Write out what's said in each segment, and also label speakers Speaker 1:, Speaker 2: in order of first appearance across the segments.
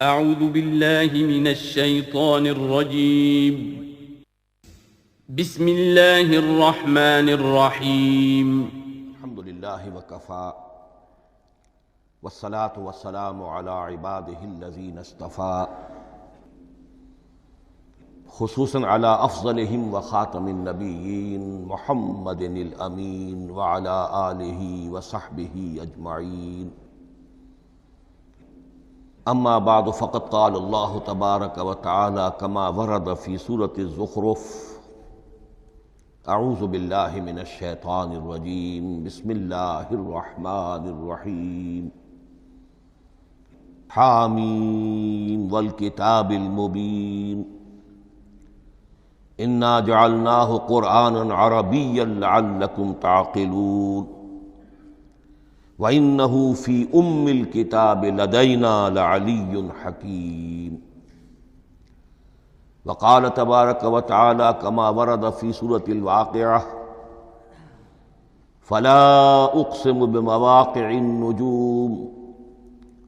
Speaker 1: اعوذ باللہ من الشیطان الرجیم بسم اللہ الرحمن الرحیم
Speaker 2: الحمد للہ وکفا والصلاة والسلام علی عبادہ الذین اصطفا خصوصاً علی افضلہم وخاتم النبیین محمد الامین وعلی آلہ وصحبہ اجمعین اما بعد فقد قال اللہ تبارک وتعالی کما ورد فی سورۃ الزخرف اعوذ باللہ من الشیطان الرجیم بسم اللہ الرحمن الرحیم حامیم والکتاب المبین انا جعلناہ قرآنا عربیا لعلکم تعقلون وَإِنَّهُ فِي أُمِّ الْكِتَابِ لَدَيْنَا لَعَلِيٌّ حَكِيمٌ وقال تبارك وتعالى كما ورد في سورة الواقعة فلا أقسم بمواقع النجوم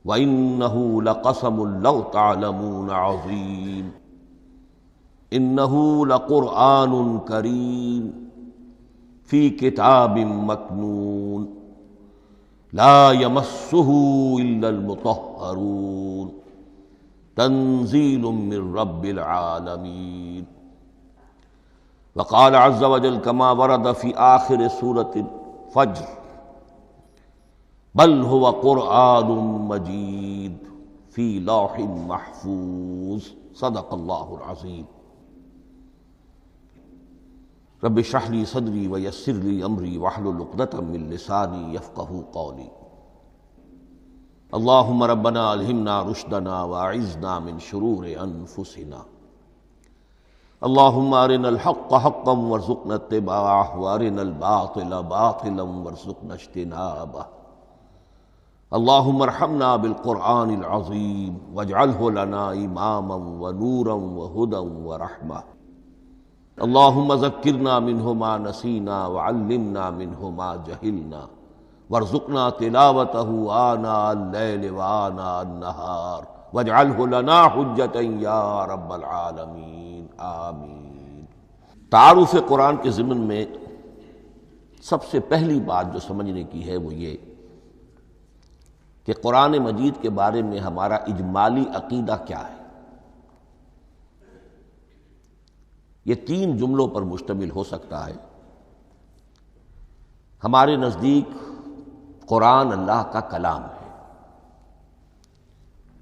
Speaker 2: وإنه لقسم لو تعلمون عظيم إنه لقرآن كريم في كتاب مكنون لا يمسه إلا المطهرون تنزيل من رب العالمين وقال عز وجل كما ورد في آخر سورة الفجر بل هو قرآن مجيد في لوح محفوظ صدق الله العظيم رب اشرح لي صدري ويسر لي امري واحلل عقدة من لساني يفقهوا قولي اللهم ربنا الهمنا رشدنا واعذنا من شرور انفسنا اللهم ارنا الحق حقا وارزقنا اتباعه وارنا الباطل باطلا وارزقنا اجتنابه اللهم ارحمنا بالقرآن العظيم واجعله لنا اماما ونورا وهدى ورحمة اللهم ذکرنا منہ ما نسینا وعلمنا منہ ما جہلنا وارزقنا تلاوتہ آناء اللیل وآناء النہار واجعلہ لنا حجتا یا رب العالمین آمین۔ تعارف قرآن کے ضمن میں سب سے پہلی بات جو سمجھنے کی ہے وہ یہ کہ قرآن مجید کے بارے میں ہمارا اجمالی عقیدہ کیا ہے۔ یہ تین جملوں پر مشتمل ہو سکتا ہے۔ ہمارے نزدیک قرآن اللہ کا کلام ہے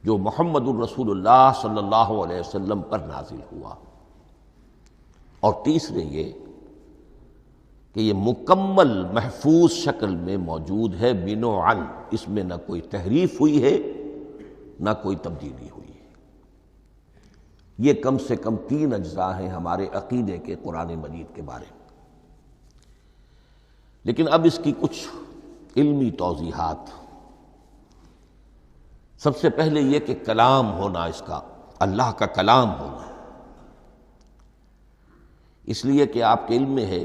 Speaker 2: جو محمد الرسول اللہ صلی اللہ علیہ وسلم پر نازل ہوا، اور تیسرے یہ کہ یہ مکمل محفوظ شکل میں موجود ہے بنوعاً، اس میں نہ کوئی تحریف ہوئی ہے نہ کوئی تبدیلی ہوئی ہے۔ یہ کم سے کم تین اجزاء ہیں ہمارے عقیدے کے قرآن مجید کے بارے میں۔ لیکن اب اس کی کچھ علمی توضیحات۔ سب سے پہلے یہ کہ کلام ہونا، اس کا اللہ کا کلام ہونا، اس لیے کہ آپ کے علم میں ہے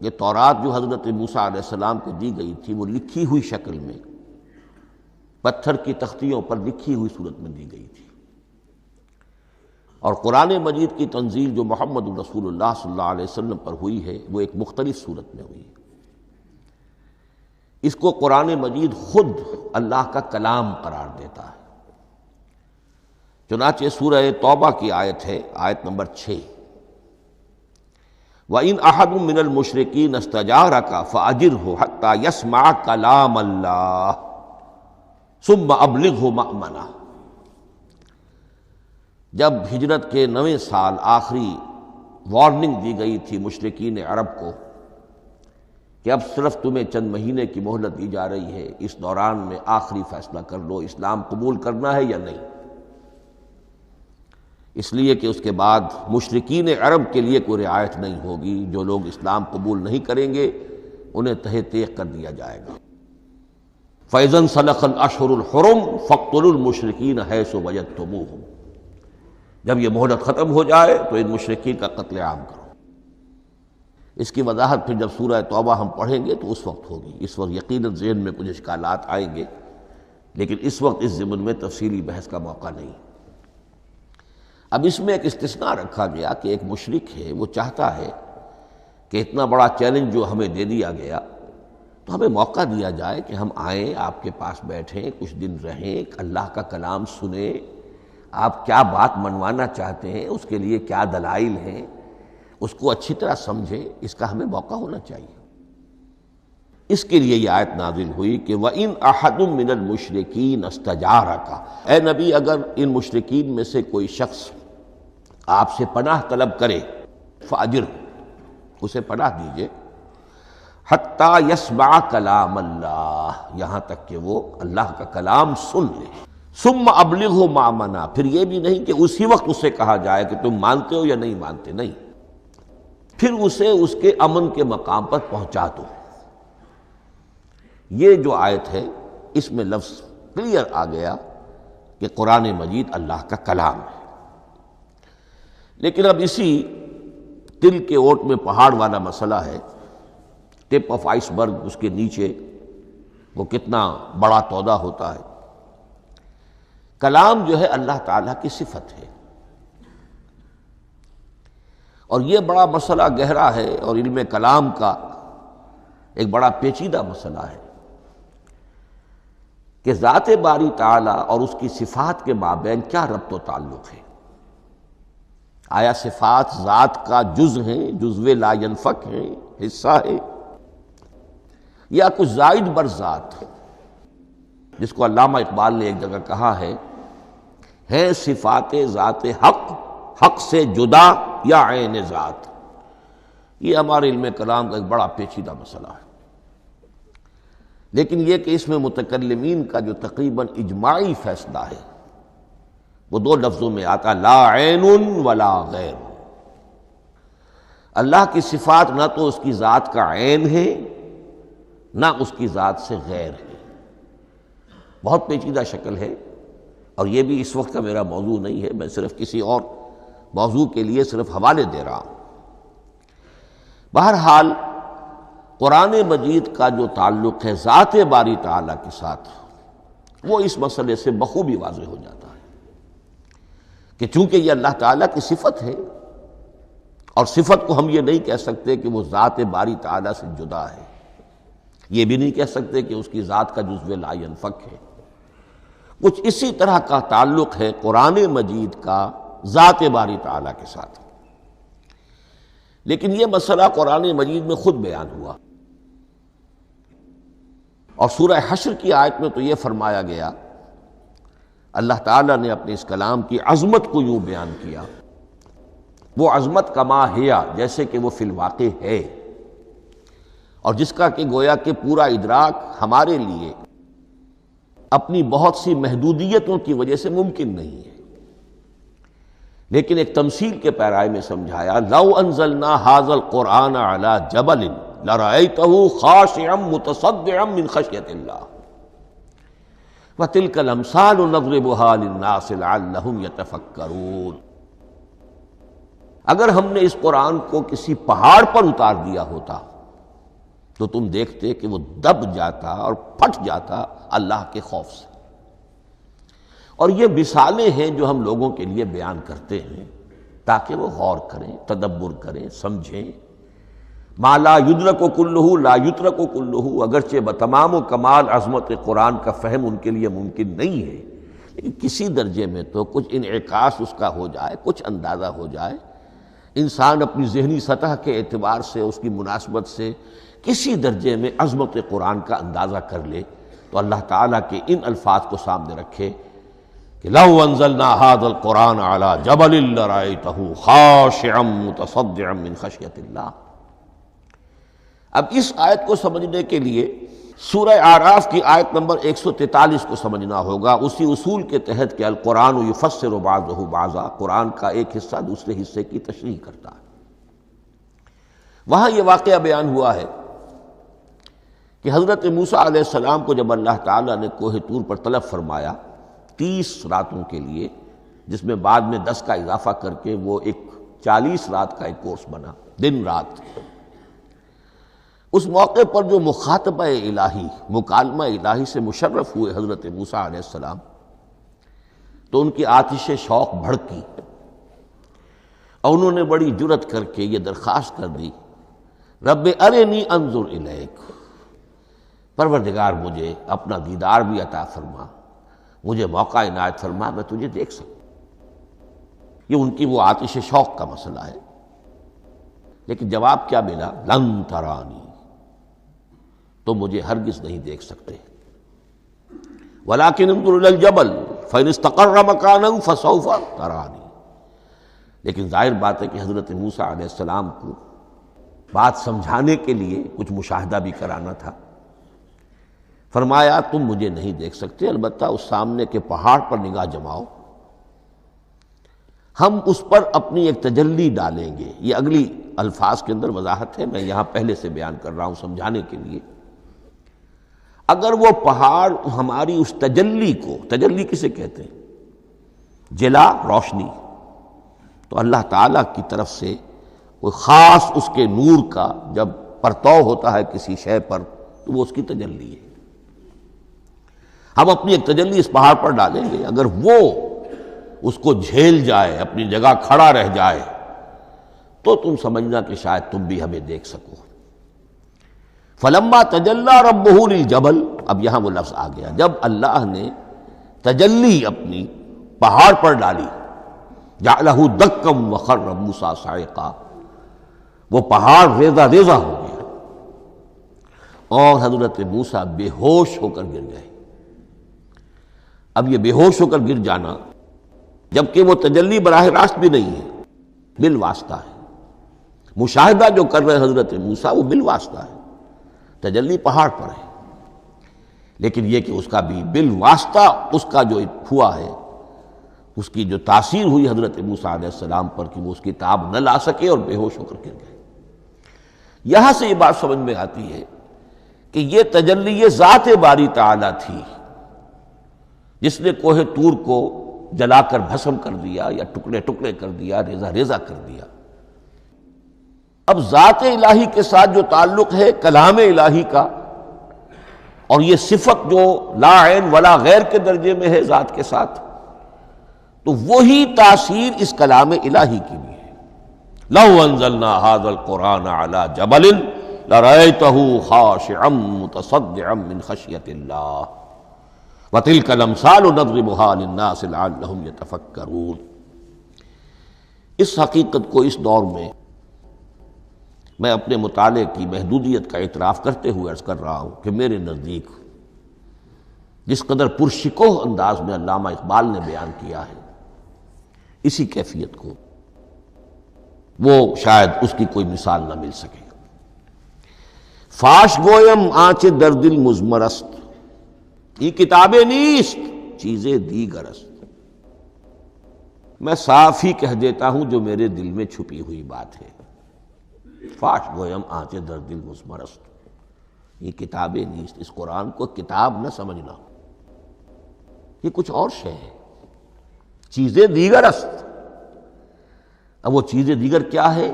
Speaker 2: کہ تورات جو حضرت موسیٰ علیہ السلام کو دی گئی تھی وہ لکھی ہوئی شکل میں پتھر کی تختیوں پر لکھی ہوئی صورت میں دی گئی تھی، اور قرآن مجید کی تنزیل جو محمد رسول اللہ صلی اللہ علیہ وسلم پر ہوئی ہے وہ ایک مختلف صورت میں ہوئی ہے۔ اس کو قرآن مجید خود اللہ کا کلام قرار دیتا ہے۔ چنانچہ سورہ توبہ کی آیت ہے، آیت نمبر 6، وَإِنْ أَحَدٌ مِّنَ الْمُشْرِكِينَ اسْتَجَارَكَ فَأَجِرْهُ حَتَّى يَسْمَعَ كَلَامَ اللَّهِ ثُمَّ أَبْلِغْهُ مَأْمَنَهُ۔ جب ہجرت کے 9ویں سال آخری وارننگ دی گئی تھی مشرکین عرب کو کہ اب صرف تمہیں چند مہینے کی مہلت دی جا رہی ہے، اس دوران میں آخری فیصلہ کر لو اسلام قبول کرنا ہے یا نہیں، اس لیے کہ اس کے بعد مشرکین عرب کے لیے کوئی رعایت نہیں ہوگی، جو لوگ اسلام قبول نہیں کریں گے انہیں تہہ تیغ کر دیا جائے گا۔ فَإِذَا انْسَلَخَ الْأَشْهُرُ الْحُرُمُ فَاقْتُلُوا الْمُشْرِكِينَ حَيْثُ وَجَدتُّمُوهُمْ۔ جب یہ مہلت ختم ہو جائے تو ان مشرکین کا قتل عام کرو۔ اس کی وضاحت پھر جب سورہ توبہ ہم پڑھیں گے تو اس وقت ہوگی، اس وقت یقیناً ذہن میں کچھ اشکالات آئیں گے لیکن اس وقت اس ضمن میں تفصیلی بحث کا موقع نہیں۔ اب اس میں ایک استثناء رکھا گیا کہ ایک مشرک ہے، وہ چاہتا ہے کہ اتنا بڑا چیلنج جو ہمیں دے دیا گیا تو ہمیں موقع دیا جائے کہ ہم آئیں، آپ کے پاس بیٹھیں، کچھ دن رہیں، اللہ کا کلام سنیں، آپ کیا بات منوانا چاہتے ہیں، اس کے لیے کیا دلائل ہیں، اس کو اچھی طرح سمجھیں، اس کا ہمیں موقع ہونا چاہیے۔ اس کے لیے یہ آیت نازل ہوئی کہ وَإِنْ أَحَدٌ مِّنَ الْمُشْرِكِينَ اسْتَجَارَكَ، اے نبی اگر ان مشرکین میں سے کوئی شخص آپ سے پناہ طلب کرے فَأَجِرْهُ، اسے پناہ دیجئے، حَتَّى يَسْمَعَ كَلَامَ اللَّهِ، یہاں تک کہ وہ اللہ کا کلام سن لے، ثُمَّ أَبْلِغْهُ مَأْمَنَا، پھر یہ بھی نہیں کہ اسی وقت اسے کہا جائے کہ تم مانتے ہو یا نہیں مانتے، نہیں، پھر اسے اس کے امن کے مقام پر پہنچا دو۔ یہ جو آیت ہے اس میں لفظ کلیئر آ گیا کہ قرآن مجید اللہ کا کلام ہے۔ لیکن اب اسی تل کے اوٹ میں پہاڑ والا مسئلہ ہے، ٹپ آف آئس برگ، اس کے نیچے وہ کتنا بڑا تودہ ہوتا ہے۔ کلام جو ہے اللہ تعالیٰ کی صفت ہے، اور یہ بڑا مسئلہ گہرا ہے، اور علم کلام کا ایک بڑا پیچیدہ مسئلہ ہے کہ ذات باری تعالیٰ اور اس کی صفات کے مابین کیا ربط و تعلق ہے۔ آیا صفات ذات کا جز ہیں، جزو لا ینفک ہیں، حصہ ہے، یا کچھ زائد بر ذات، جس کو علامہ اقبال نے ایک جگہ کہا ہے صفات ذات حق، حق سے جدا یا عین ذات۔ یہ ہمارے علم کلام کا ایک بڑا پیچیدہ مسئلہ ہے، لیکن یہ کہ اس میں متکلمین کا جو تقریباً اجماعی فیصلہ ہے وہ دو لفظوں میں آتا، لا عین ولا غیر۔ اللہ کی صفات نہ تو اس کی ذات کا عین ہے نہ اس کی ذات سے غیر ہے، بہت پیچیدہ شکل ہے، اور یہ بھی اس وقت کا میرا موضوع نہیں ہے، میں صرف کسی اور موضوع کے لیے صرف حوالے دے رہا ہوں۔ بہرحال قرآن مجید کا جو تعلق ہے ذات باری تعالیٰ کے ساتھ، وہ اس مسئلے سے بخوبی واضح ہو جاتا ہے کہ چونکہ یہ اللہ تعالیٰ کی صفت ہے، اور صفت کو ہم یہ نہیں کہہ سکتے کہ وہ ذات باری تعالیٰ سے جدا ہے، یہ بھی نہیں کہہ سکتے کہ اس کی ذات کا جزو لا ینفک ہے۔ کچھ اسی طرح کا تعلق ہے قرآن مجید کا ذات باری تعالیٰ کے ساتھ، لیکن یہ مسئلہ قرآن مجید میں خود بیان ہوا، اور سورہ حشر کی آیت میں تو یہ فرمایا گیا، اللہ تعالیٰ نے اپنے اس کلام کی عظمت کو یوں بیان کیا، وہ عظمت کما ہیا، جیسے کہ وہ فی الواقع ہے، اور جس کا کہ گویا کہ پورا ادراک ہمارے لیے اپنی بہت سی محدودیتوں کی وجہ سے ممکن نہیں ہے، لیکن ایک تمثیل کے پیرائے میں سمجھایا، لو انزلنا ھذا القرآن علی جبل لرأیتہ خاشعا متصدعا من خشیۃ اللہ وتلک الامثال نضربها للناس لعلہم یتفکرون۔ اگر ہم نے اس قرآن کو کسی پہاڑ پر اتار دیا ہوتا تو تم دیکھتے کہ وہ دب جاتا اور پھٹ جاتا اللہ کے خوف سے۔ اور یہ مثالیں ہیں جو ہم لوگوں کے لیے بیان کرتے ہیں تاکہ وہ غور کریں، تدبر کریں، سمجھیں۔ ما لا یدرک کلہ لا یترک کلہ، اگرچہ بتمام و کمال عظمت قرآن کا فہم ان کے لیے ممکن نہیں ہے، لیکن کسی درجے میں تو کچھ انعکاس اس کا ہو جائے، کچھ اندازہ ہو جائے، انسان اپنی ذہنی سطح کے اعتبار سے، اس کی مناسبت سے کسی درجے میں عظمت قرآن کا اندازہ کر لے، تو اللہ تعالیٰ کے ان الفاظ کو سامنے رکھے کہ لو انزلنا ھذا القرآن علی جبل لرأیتہ خاشعا متصدعا من خشیۃ اللہ۔ اب اس آیت کو سمجھنے کے لیے سورہ اعراف کی آیت نمبر 143 کو سمجھنا ہوگا، اسی اصول کے تحت کہ القرآن یفسر بعضہ بعضا، قرآن کا ایک حصہ دوسرے حصے کی تشریح کرتا ہے۔ وہاں یہ واقعہ بیان ہوا ہے کہ حضرت موسیٰ علیہ السلام کو جب اللہ تعالیٰ نے کوہ طور پر طلب فرمایا 30 راتوں کے لیے، جس میں بعد میں 10 کا اضافہ کر کے وہ ایک 40 رات کا ایک کورس بنا، دن رات، اس موقع پر جو مخاطبہ الہی، مکالمہ الہی سے مشرف ہوئے حضرت موسیٰ علیہ السلام، تو ان کی آتش شوق بھڑکی اور انہوں نے بڑی جرأت کر کے یہ درخواست کر دی، رب ارنی انظر الیک، پروردگار مجھے اپنا دیدار بھی عطا فرما، مجھے موقع عنایت فرما، میں تجھے دیکھ سکوں۔ یہ ان کی وہ آتش شوق کا مسئلہ ہے۔ لیکن جواب کیا ملا؟ لن ترانی، تو مجھے ہرگز نہیں دیکھ سکتے، ولیکن انظر الی الجبل فإن استقر مکانہ فسوف ترانی۔ لیکن ظاہر بات ہے کہ حضرت موسیٰ علیہ السلام کو بات سمجھانے کے لیے کچھ مشاہدہ بھی کرانا تھا۔ فرمایا تم مجھے نہیں دیکھ سکتے، البتہ اس سامنے کے پہاڑ پر نگاہ جماؤ، ہم اس پر اپنی ایک تجلی ڈالیں گے۔ یہ اگلی الفاظ کے اندر وضاحت ہے، میں یہاں پہلے سے بیان کر رہا ہوں سمجھانے کے لیے۔ اگر وہ پہاڑ ہماری اس تجلی کو، تجلی کسے کہتے ہیں؟ جلا، روشنی، تو اللہ تعالیٰ کی طرف سے کوئی خاص اس کے نور کا جب پرتو ہوتا ہے کسی شے پر تو وہ اس کی تجلی ہے۔ ہم اپنی ایک تجلی اس پہاڑ پر ڈالیں گے، اگر وہ اس کو جھیل جائے، اپنی جگہ کھڑا رہ جائے، تو تم سمجھنا کہ شاید تم بھی ہمیں دیکھ سکو۔ فلما تجلی ربہ للجبل، اب یہاں وہ لفظ آ گیا، جب اللہ نے تجلی اپنی پہاڑ پر ڈالی، جعلہ دکا وخر موسیٰ صعقا، وہ پہاڑ ریزہ ریزہ ہو گیا اور حضرت موسیٰ بے ہوش ہو کر گر گئے۔ اب یہ بے ہوش ہو کر گر جانا، جبکہ وہ تجلی براہ راست بھی نہیں ہے، بالواسطہ ہے۔ مشاہدہ جو کر رہے حضرت موسیٰ وہ بالواسطہ ہے، تجلی پہاڑ پر ہے، لیکن یہ کہ اس کا بھی بالواسطہ اس کا جو ہوا ہے، اس کی جو تاثیر ہوئی حضرت موسیٰ علیہ السلام پر کہ وہ اس کی تاب نہ لا سکے اور بے ہوش ہو کر گر گئے۔ یہاں سے یہ بات سمجھ میں آتی ہے کہ یہ تجلی یہ ذات باری تعالیٰ تھی جس نے کوہ طور کو جلا کر بھسم کر دیا یا ٹکڑے ٹکڑے کر دیا، ریزہ ریزہ کر دیا۔ اب ذات الہی کے ساتھ جو تعلق ہے کلام الہی کا، اور یہ صفت جو لا عین ولا غیر کے درجے میں ہے ذات کے ساتھ، تو وہی تاثیر اس کلام الہی کی بھی ہے۔ لو انزلنا هذا القرآن على جبل لرأيته خاشعا متصدعا من خشية الله وَتِلْكَ الْأَمْثَالُ نَضْرِبُهَا لِلنَّاسِ لَعَلَّهُمْ يَتَفَكَّرُونَ۔ اس حقیقت کو اس دور میں میں اپنے مطالعے کی محدودیت کا اعتراف کرتے ہوئے عرض کر رہا ہوں کہ میرے نزدیک جس قدر پرشکوہ انداز میں علامہ اقبال نے بیان کیا ہے اسی کیفیت کو وہ شاید اس کی کوئی مثال نہ مل سکے۔ فاش گویم آنچ در دل مزمرست، یہ کتابیں نیست چیزیں دیگر است، میں صاف ہی کہہ دیتا ہوں جو میرے دل میں چھپی ہوئی بات ہے۔ فاش گویم آنچ در دل مزمرست، یہ کتابیں نیست، اس قرآن کو کتاب نہ سمجھنا، یہ کچھ اور شے ہے، چیزیں دیگر است۔ اب وہ چیزیں دیگر کیا ہے؟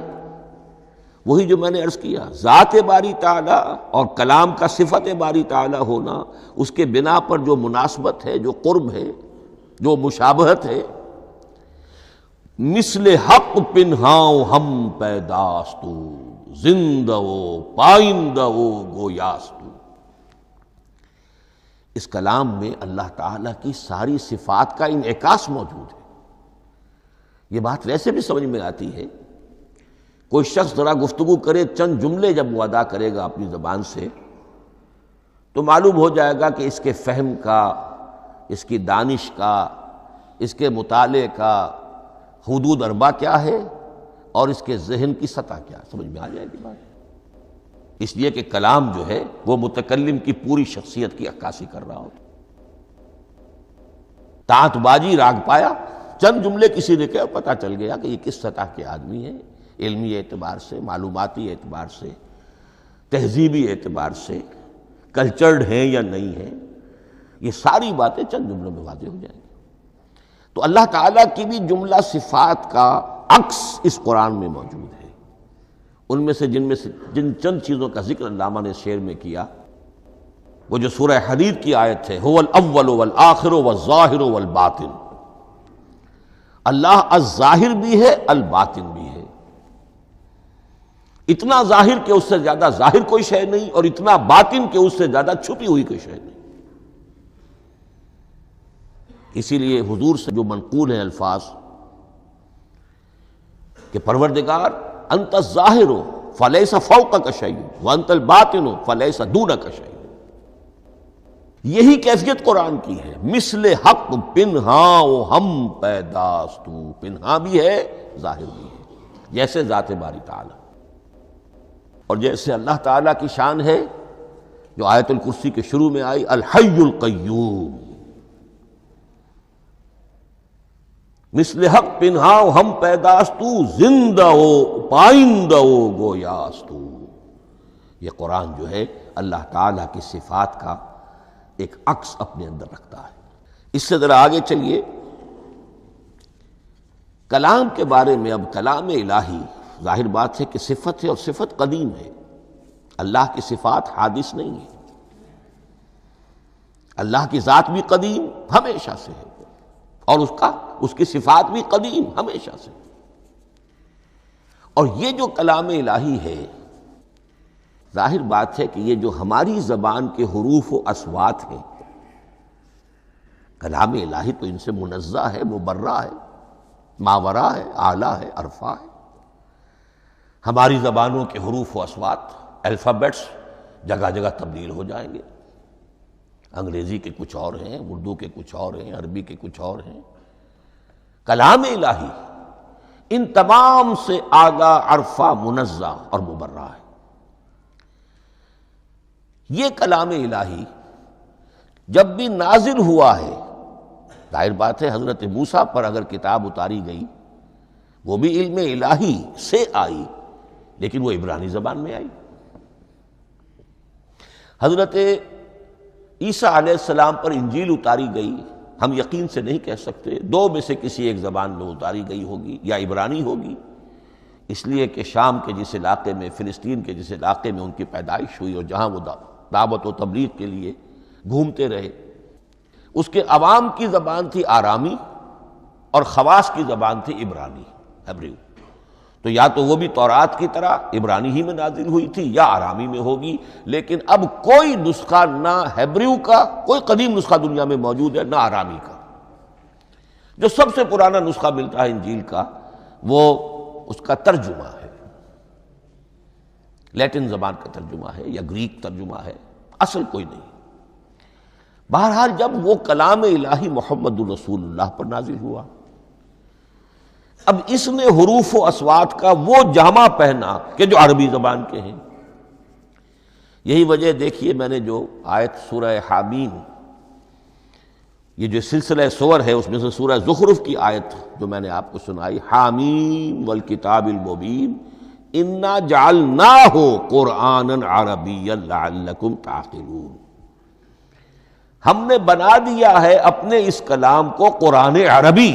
Speaker 2: وہی جو میں نے عرض کیا، ذات باری تعالیٰ اور کلام کا صفت باری تعالیٰ ہونا، اس کے بنا پر جو مناسبت ہے، جو قرب ہے، جو مشابہت ہے۔ مثل حق پنہاؤ ہم پیداستو، زندہ و پائندہ و گویاستو۔ اس کلام میں اللہ تعالیٰ کی ساری صفات کا انعکاس موجود ہے۔ یہ بات ویسے بھی سمجھ میں آتی ہے، کوئی شخص ذرا گفتگو کرے، چند جملے جب وہ ادا کرے گا اپنی زبان سے تو معلوم ہو جائے گا کہ اس کے فہم کا، اس کی دانش کا، اس کے مطالعے کا حدود اربع کیا ہے اور اس کے ذہن کی سطح کیا، سمجھ میں آ جائے گی بات۔ اس لیے کہ کلام جو ہے وہ متکلم کی پوری شخصیت کی عکاسی کر رہا ہوتا۔ تانت بازی راگ پایا، چند جملے کسی نے کہا، پتہ چل گیا کہ یہ کس سطح کے آدمی ہیں، علمی اعتبار سے، معلوماتی اعتبار سے، تہذیبی اعتبار سے، کلچرڈ ہیں یا نہیں ہیں، یہ ساری باتیں چند جملوں میں واضح ہو جائیں گی۔ تو اللہ تعالیٰ کی بھی جملہ صفات کا عکس اس قرآن میں موجود ہے، ان میں سے جن چند چیزوں کا ذکر علامہ نے شعر میں کیا، وہ جو سورہ حدید کی آیت ہے، هو الاول والآخر والظاہر والباطن، اللہ الظاہر بھی ہے الباطن بھی ہے، اتنا ظاہر کہ اس سے زیادہ ظاہر کوئی شے نہیں، اور اتنا باطن کہ اس سے زیادہ چھپی ہوئی کوئی شے نہیں۔ اسی لیے حضور سے جو منقول ہیں الفاظ کہ پروردگار انت الظاہر فلیس فوقک شیء وانت الباطن فلیس دونک شیء، یہی کیفیت قرآن کی ہے۔ مثل حق پنہاں و ہم پیداست تو، پنہاں بھی ہے ظاہر بھی ہے، جیسے ذات باری تعالی، اور جیسے اللہ تعالیٰ کی شان ہے جو آیت الکرسی کے شروع میں آئی، الحی القیوم، مثل حق پنہاں و ہم پیداست تو، زندہ و پائندہ و گویاست تو۔ یہ قرآن جو ہے اللہ تعالیٰ کی صفات کا ایک عکس اپنے اندر رکھتا ہے۔ اس سے ذرا آگے چلیے، کلام کے بارے میں۔ اب کلام الہی ظاہر بات ہے کہ صفت ہے، اور صفت قدیم ہے، اللہ کی صفات حادث نہیں ہے، اللہ کی ذات بھی قدیم ہمیشہ سے ہے، اور اس کی صفات بھی قدیم ہمیشہ سے۔ اور یہ جو کلام الہی ہے، ظاہر بات ہے کہ یہ جو ہماری زبان کے حروف و اصوات ہیں، کلام الہی تو ان سے منزہ ہے، مبرہ ہے، ماورا ہے، اعلیٰ ہے، عرفہ ہے۔ ہماری زبانوں کے حروف و اصوات، الفابیٹس جگہ جگہ تبدیل ہو جائیں گے، انگریزی کے کچھ اور ہیں، اردو کے کچھ اور ہیں، عربی کے کچھ اور ہیں۔ کلام الہی ان تمام سے اعلیٰ، عرفہ، منزہ اور مبرہ ہے۔ یہ کلام الہی جب بھی نازل ہوا ہے، ظاہر بات ہے حضرت موسیٰ پر اگر کتاب اتاری گئی وہ بھی علم الہی سے آئی، لیکن وہ عبرانی زبان میں آئی۔ حضرت عیسیٰ علیہ السلام پر انجیل اتاری گئی، ہم یقین سے نہیں کہہ سکتے، دو میں سے کسی ایک زبان میں اتاری گئی ہوگی، یا عبرانی ہوگی، اس لیے کہ شام کے جس علاقے میں، فلسطین کے جس علاقے میں ان کی پیدائش ہوئی، اور جہاں وہ دعوت و تبلیغ کے لیے گھومتے رہے، اس کے عوام کی زبان تھی آرامی، اور خواص کی زبان تھی عبرانی، ہیبریو۔ تو یا تو وہ بھی تورات کی طرح عبرانی ہی میں نازل ہوئی تھی، یا آرامی میں ہوگی، لیکن اب کوئی نسخہ نہ ہیبریو کا، کوئی قدیم نسخہ دنیا میں موجود ہے، نہ آرامی کا۔ جو سب سے پرانا نسخہ ملتا ہے انجیل کا، وہ اس کا ترجمہ ہے، لیٹن زبان کا ترجمہ ہے یا گریک ترجمہ ہے، اصل کوئی نہیں۔ بہرحال جب وہ کلام الہی محمد الرسول اللہ پر نازل ہوا، اب اس نے حروف و اصوات کا وہ جامہ پہنا کہ جو عربی زبان کے ہیں۔ یہی وجہ دیکھیے، میں نے جو آیت سورہ حامیم، یہ جو سلسلہ سور ہے اس میں سے سورہ زخرف کی آیت جو میں نے آپ کو سنائی، حامیم والکتاب المبین انا جعلناہ قرآنا عربیا لعلکم تعقلون، ہم نے بنا دیا ہے اپنے اس کلام کو قرآن عربی،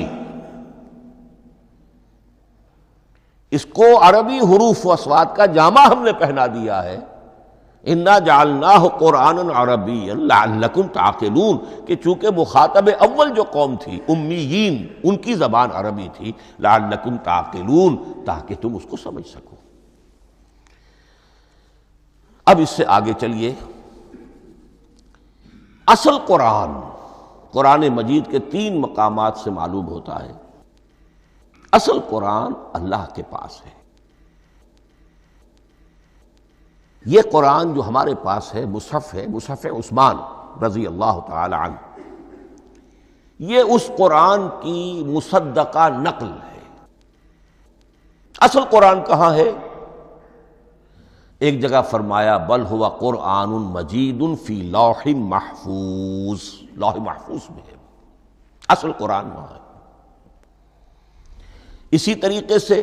Speaker 2: اس کو عربی حروف و اصوات کا جامہ ہم نے پہنا دیا ہے، انا جعلناہ قرآنا عربیا لعلکم تعقلون، کہ چونکہ مخاطب اول جو قوم تھی امیین، ان کی زبان عربی تھی، لعلکم تعقلون، تاکہ تم اس کو سمجھ سکو۔ اب اس سے آگے چلیے، اصل قرآن مجید کے 3 مقامات سے معلوم ہوتا ہے، اصل قرآن اللہ کے پاس ہے۔ یہ قرآن جو ہمارے پاس ہے، مصحف عثمان رضی اللہ تعالی عنہ، یہ اس قرآن کی مصدقہ نقل ہے۔ اصل قرآن کہاں ہے؟ ایک جگہ فرمایا بل ہوا قرآن مجید فی لوح محفوظ، لوح محفوظ میں ہے، اصل قرآن وہاں ہے۔ اسی طریقے سے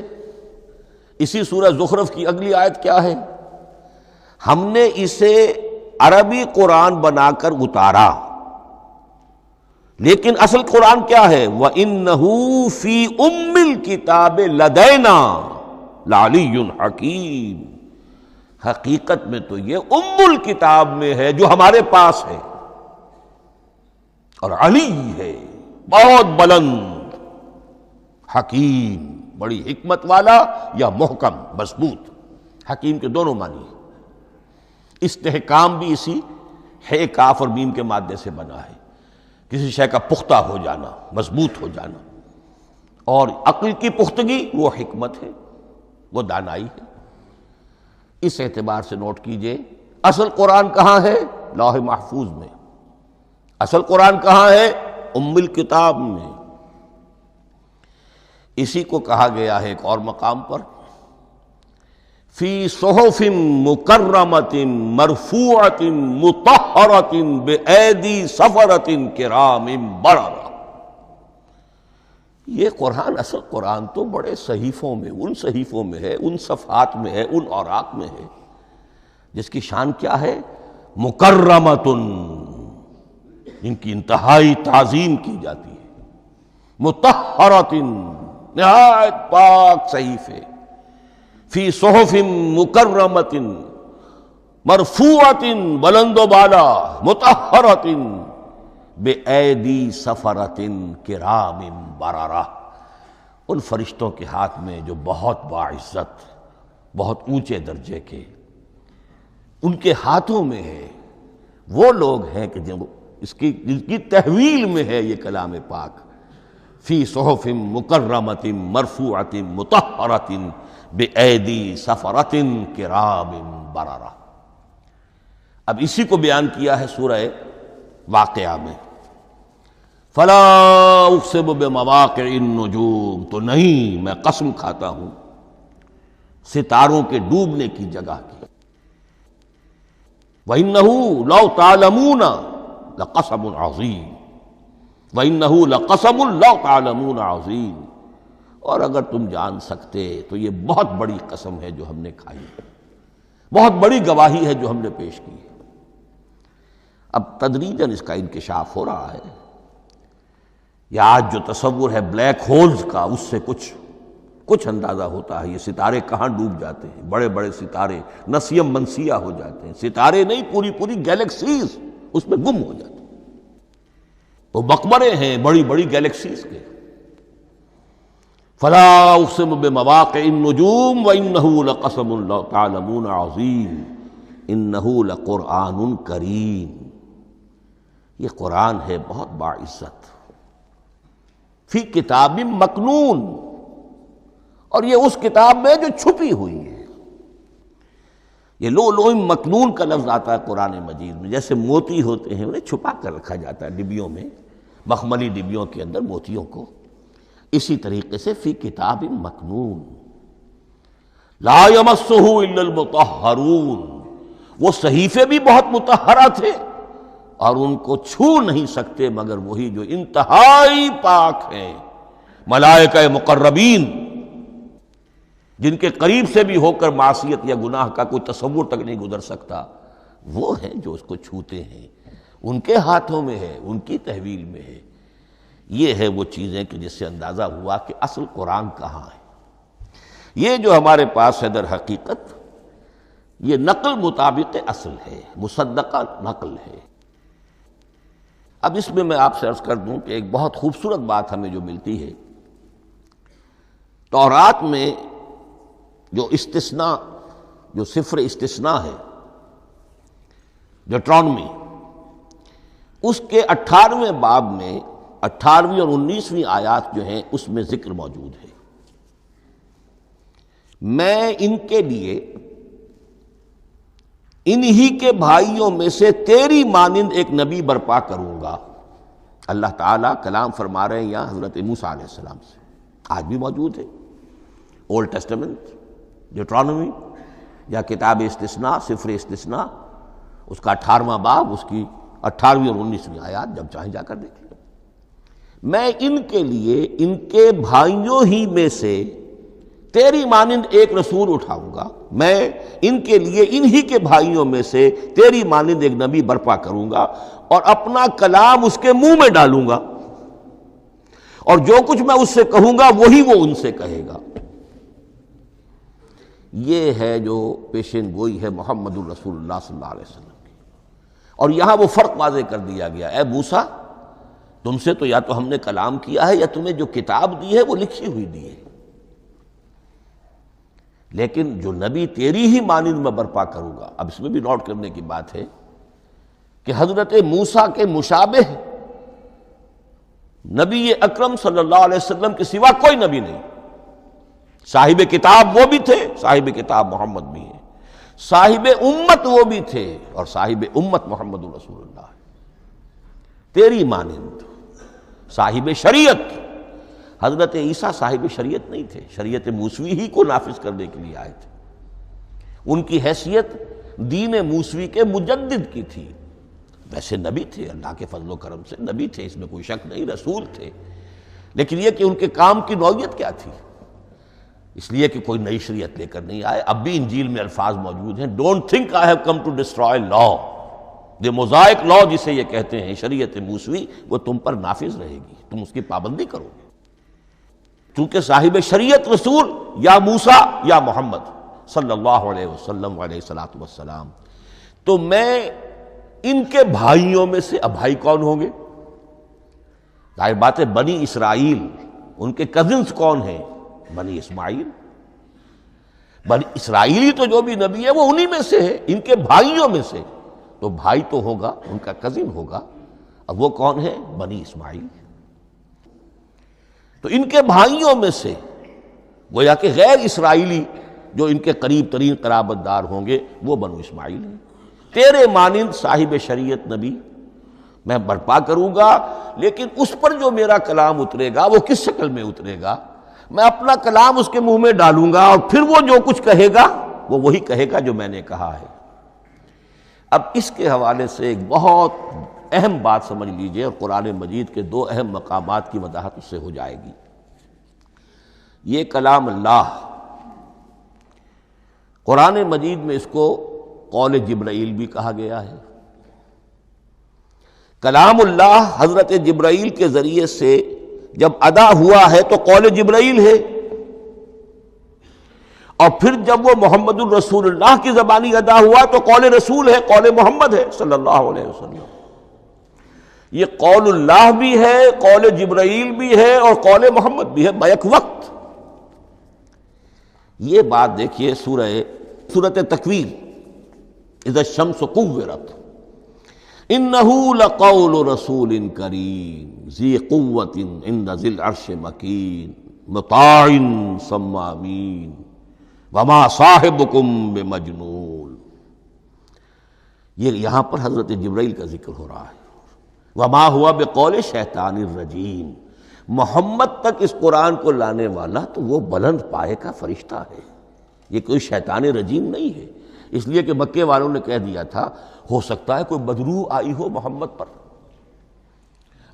Speaker 2: اسی سورہ زخرف کی اگلی آیت کیا ہے؟ ہم نے اسے عربی قرآن بنا کر اتارا، لیکن اصل قرآن کیا ہے؟ وَإِنَّهُ فِي أُمِّ الْكِتَابِ لَدَيْنَا، لعلی حکیم، حقیقت میں تو یہ ام الکتاب میں ہے جو ہمارے پاس ہے، اور علی ہے بہت بلند، حکیم بڑی حکمت والا، یا محکم مضبوط۔ حکیم کے دونوں معنی ہیں۔ استحکام بھی اسی ہے کاف اور میم کے مادے سے بنا ہے، کسی شے کا پختہ ہو جانا، مضبوط ہو جانا، اور عقل کی پختگی وہ حکمت ہے، وہ دانائی ہے۔ اس اعتبار سے نوٹ کیجئے اصل قرآن کہاں ہے؟ لوح محفوظ میں۔ اصل قرآن کہاں ہے؟ ام الکتاب میں۔ اسی کو کہا گیا ہے ایک اور مقام پر، فی صحف مکرمۃ مرفوعۃ مطہرۃ بایدی سفرۃ کرام بررہ۔ یہ قرآن، اصل قرآن تو بڑے صحیفوں میں، ان صحیفوں میں ہے، ان صفحات میں ہے، ان اوراق میں ہے، جس کی شان کیا ہے؟ مکرمۃ، جن کی انتہائی تعظیم کی جاتی ہے، مطہرۃ، نہایت پاک صحیفے، فی صحف مکرمۃ مرفوعۃ، بلند و بالا، مطہرۃ بایدی سفرۃ کرام بررہ، ان فرشتوں کے ہاتھ میں جو بہت باعزت، بہت اونچے درجے کے، ان کے ہاتھوں میں ہے۔ وہ لوگ ہیں کہ جن کی تحویل میں ہے یہ کلام پاک، فی صحف مکرمۃ مرفوعۃ مطہرۃ بایدی سفرۃ کرام بررہ۔ اب اسی کو بیان کیا ہے سورہ واقعہ میں، فلا اقسم بمواقع النجوم، تو نہیں، میں قسم کھاتا ہوں ستاروں کے ڈوبنے کی جگہ کی۔ وَإِنَّهُ لَوْ تَعْلَمُونَ لَقَسَمٌ عَظِيمٌ، وَإِنَّهُ لَقَسَمٌ لَوْ تَعْلَمُونَ عَظِيمٌ، اور اگر تم جان سکتے تو یہ بہت بڑی قسم ہے جو ہم نے کھائی ہے، بہت بڑی گواہی ہے جو ہم نے پیش کی ہے۔ اب تدریجاً اس کا انکشاف ہو رہا ہے۔ یہ آج جو تصور ہے بلیک ہولز کا، اس سے کچھ اندازہ ہوتا ہے یہ ستارے کہاں ڈوب جاتے ہیں، بڑے بڑے ستارے نسیم منسیہ ہو جاتے ہیں، ستارے نہیں، پوری گیلیکسیز اس میں گم ہو جاتے ہیں، وہ مقبرے ہیں بڑی بڑی گیلیکسیز کے۔ فلا اقسم بمواقع النجوم وانہ لقسم لو تعلمون عظیم انہ لقرآن کریم، یہ قرآن ہے بہت باعزت، فی کتاب مکنون، اور یہ اس کتاب میں جو چھپی ہوئی ہے۔ یہ لؤلؤ مکنون کا لفظ آتا ہے قرآن مجید میں، جیسے موتی ہوتے ہیں انہیں چھپا کر رکھا جاتا ہے ڈبیوں میں، مخملی ڈبیوں کے اندر موتیوں کو، اسی طریقے سے فی کتاب مکنون، لا یمسہ الا المطہرون، وہ صحیفے بھی بہت مطہرہ تھے اور ان کو چھو نہیں سکتے مگر وہی جو انتہائی پاک ہیں، ملائکہ مقربین، جن کے قریب سے بھی ہو کر معصیت یا گناہ کا کوئی تصور تک نہیں گزر سکتا، وہ ہیں جو اس کو چھوتے ہیں، ان کے ہاتھوں میں ہے، ان کی تحویل میں ہے۔ یہ ہے وہ چیزیں کہ جس سے اندازہ ہوا کہ اصل قرآن کہاں ہے۔ یہ جو ہمارے پاس ہے در حقیقت یہ نقل مطابق اصل ہے، مصدقہ نقل ہے۔ اب اس میں آپ سے عرض کر دوں کہ ایک بہت خوبصورت بات ہمیں جو ملتی ہے، تورات میں جو استثناء، جو صفر استثناء ہے، ڈیوٹرانومی، اس کے 18ویں باب میں 18ویں اور 19ویں آیات جو ہیں اس میں ذکر موجود ہے، میں ان کے لیے انہی کے بھائیوں میں سے تیری مانند ایک نبی برپا کروں گا۔ اللہ تعالیٰ کلام فرما رہے ہیں یہاں حضرت موسیٰ علیہ السلام سے، آج بھی موجود ہے، اولڈ ٹیسٹمنٹ، ڈیوٹرانومی یا کتاب استثناء، صفر استثناء، اس کا 18واں باب، اس کی 18ویں اور 19ویں آیات، جب چاہیں جا کر دیکھیں۔ میں ان کے لیے ان کے بھائیوں ہی میں سے تیری مانند ایک رسول اٹھاؤں گا، میں ان کے لیے انہی کے بھائیوں میں سے تیری مانند ایک نبی برپا کروں گا اور اپنا کلام اس کے منہ میں ڈالوں گا، اور جو کچھ میں اس سے کہوں گا وہی وہ ان سے کہے گا۔ یہ ہے جو پیشین گوئی ہے محمد الرسول اللہ صلی اللہ علیہ وسلم کی۔ اور یہاں وہ فرق واضح کر دیا گیا، اے موسیٰ تم سے تو یا تو ہم نے کلام کیا ہے یا تمہیں جو کتاب دی ہے وہ لکھی ہوئی دی ہے، لیکن جو نبی تیری ہی مانند میں برپا کروں گا۔ اب اس میں بھی نوٹ کرنے کی بات ہے کہ حضرت موسیٰ کے مشابہ نبی اکرم صلی اللہ علیہ وسلم کے سوا کوئی نبی نہیں۔ صاحب کتاب وہ بھی تھے، صاحب کتاب محمد بھی ہے، صاحب امت وہ بھی تھے، اور صاحب امت محمد رسول اللہ ہے تیری مانند۔ صاحب شریعت، حضرت عیسیٰ صاحب شریعت نہیں تھے، شریعت موسوی ہی کو نافذ کرنے کے لیے آئے تھے۔ ان کی حیثیت دین موسوی کے مجدد کی تھی، ویسے نبی تھے، اللہ کے فضل و کرم سے نبی تھے، اس میں کوئی شک نہیں، رسول تھے، لیکن یہ کہ ان کے کام کی نوعیت کیا تھی، اس لیے کہ کوئی نئی شریعت لے کر نہیں آئے۔ اب بھی انجیل میں الفاظ موجود ہیں، don't think I have come to destroy law, the mosaic law جسے یہ کہتے ہیں، شریعت موسوی، وہ تم پر نافذ رہے گی، تم اس کی پابندی کرو گے، چونکہ صاحب شریعت رسول یا موسیٰ یا محمد صلی اللہ علیہ وسلم علیہ الصلوۃ والسلام، تو میں ان کے بھائیوں میں سے، اب بھائی کون ہوں گے؟ ظاہر بات ہے بنی اسرائیل، ان کے کزنز کون ہیں؟ بنی اسماعیل۔ بنی اسرائیلی تو جو بھی نبی ہے وہ انہی میں سے ہے، ان کے بھائیوں میں سے، تو بھائی تو ہوگا، ان کا کزن ہوگا، اب وہ کون ہے؟ بنی اسماعیل۔ تو ان کے بھائیوں میں سے گویا کہ غیر اسرائیلی جو ان کے قریب ترین قرابت دار ہوں گے وہ بنو اسماعیل ہیں۔ تیرے مانند صاحب شریعت نبی میں برپا کروں گا، لیکن اس پر جو میرا کلام اترے گا وہ کس شکل میں اترے گا؟ میں اپنا کلام اس کے منہ میں ڈالوں گا، اور پھر وہ جو کچھ کہے گا وہ وہی کہے گا جو میں نے کہا ہے۔ اب اس کے حوالے سے ایک بہت اہم بات سمجھ لیجئے، اور قرآن مجید کے دو اہم مقامات کی وضاحت اس سے ہو جائے گی۔ یہ کلام اللہ، قرآن مجید میں اس کو قول جبرائیل بھی کہا گیا ہے۔ کلام اللہ حضرت جبرائیل کے ذریعے سے جب ادا ہوا ہے تو قول جبرائیل ہے، اور پھر جب وہ محمد الرسول اللہ کی زبانی ادا ہوا تو قول رسول ہے، قول محمد ہے صلی اللہ علیہ وسلم۔ یہ قول اللہ بھی ہے، قول جبرائیل بھی ہے، اور قول محمد بھی ہے بیک وقت۔ یہ بات دیکھیے سورۃ تکویر، اذا الشمس کورت، انہ لقول رسول کریم ذی قوت عند ذی العرش مکین مطاع ثم امین وما صاحبکم بمجنون۔ یہ یہاں پر حضرت جبرائیل کا ذکر ہو رہا ہے۔ وما ہوا بقول شیطان الرجیم، محمد تک اس قرآن کو لانے والا تو وہ بلند پائے کا فرشتہ ہے، یہ کوئی شیطان رجیم نہیں ہے، اس لیے کہ مکے والوں نے کہہ دیا تھا ہو سکتا ہے کوئی بدروح آئی ہو محمد پر،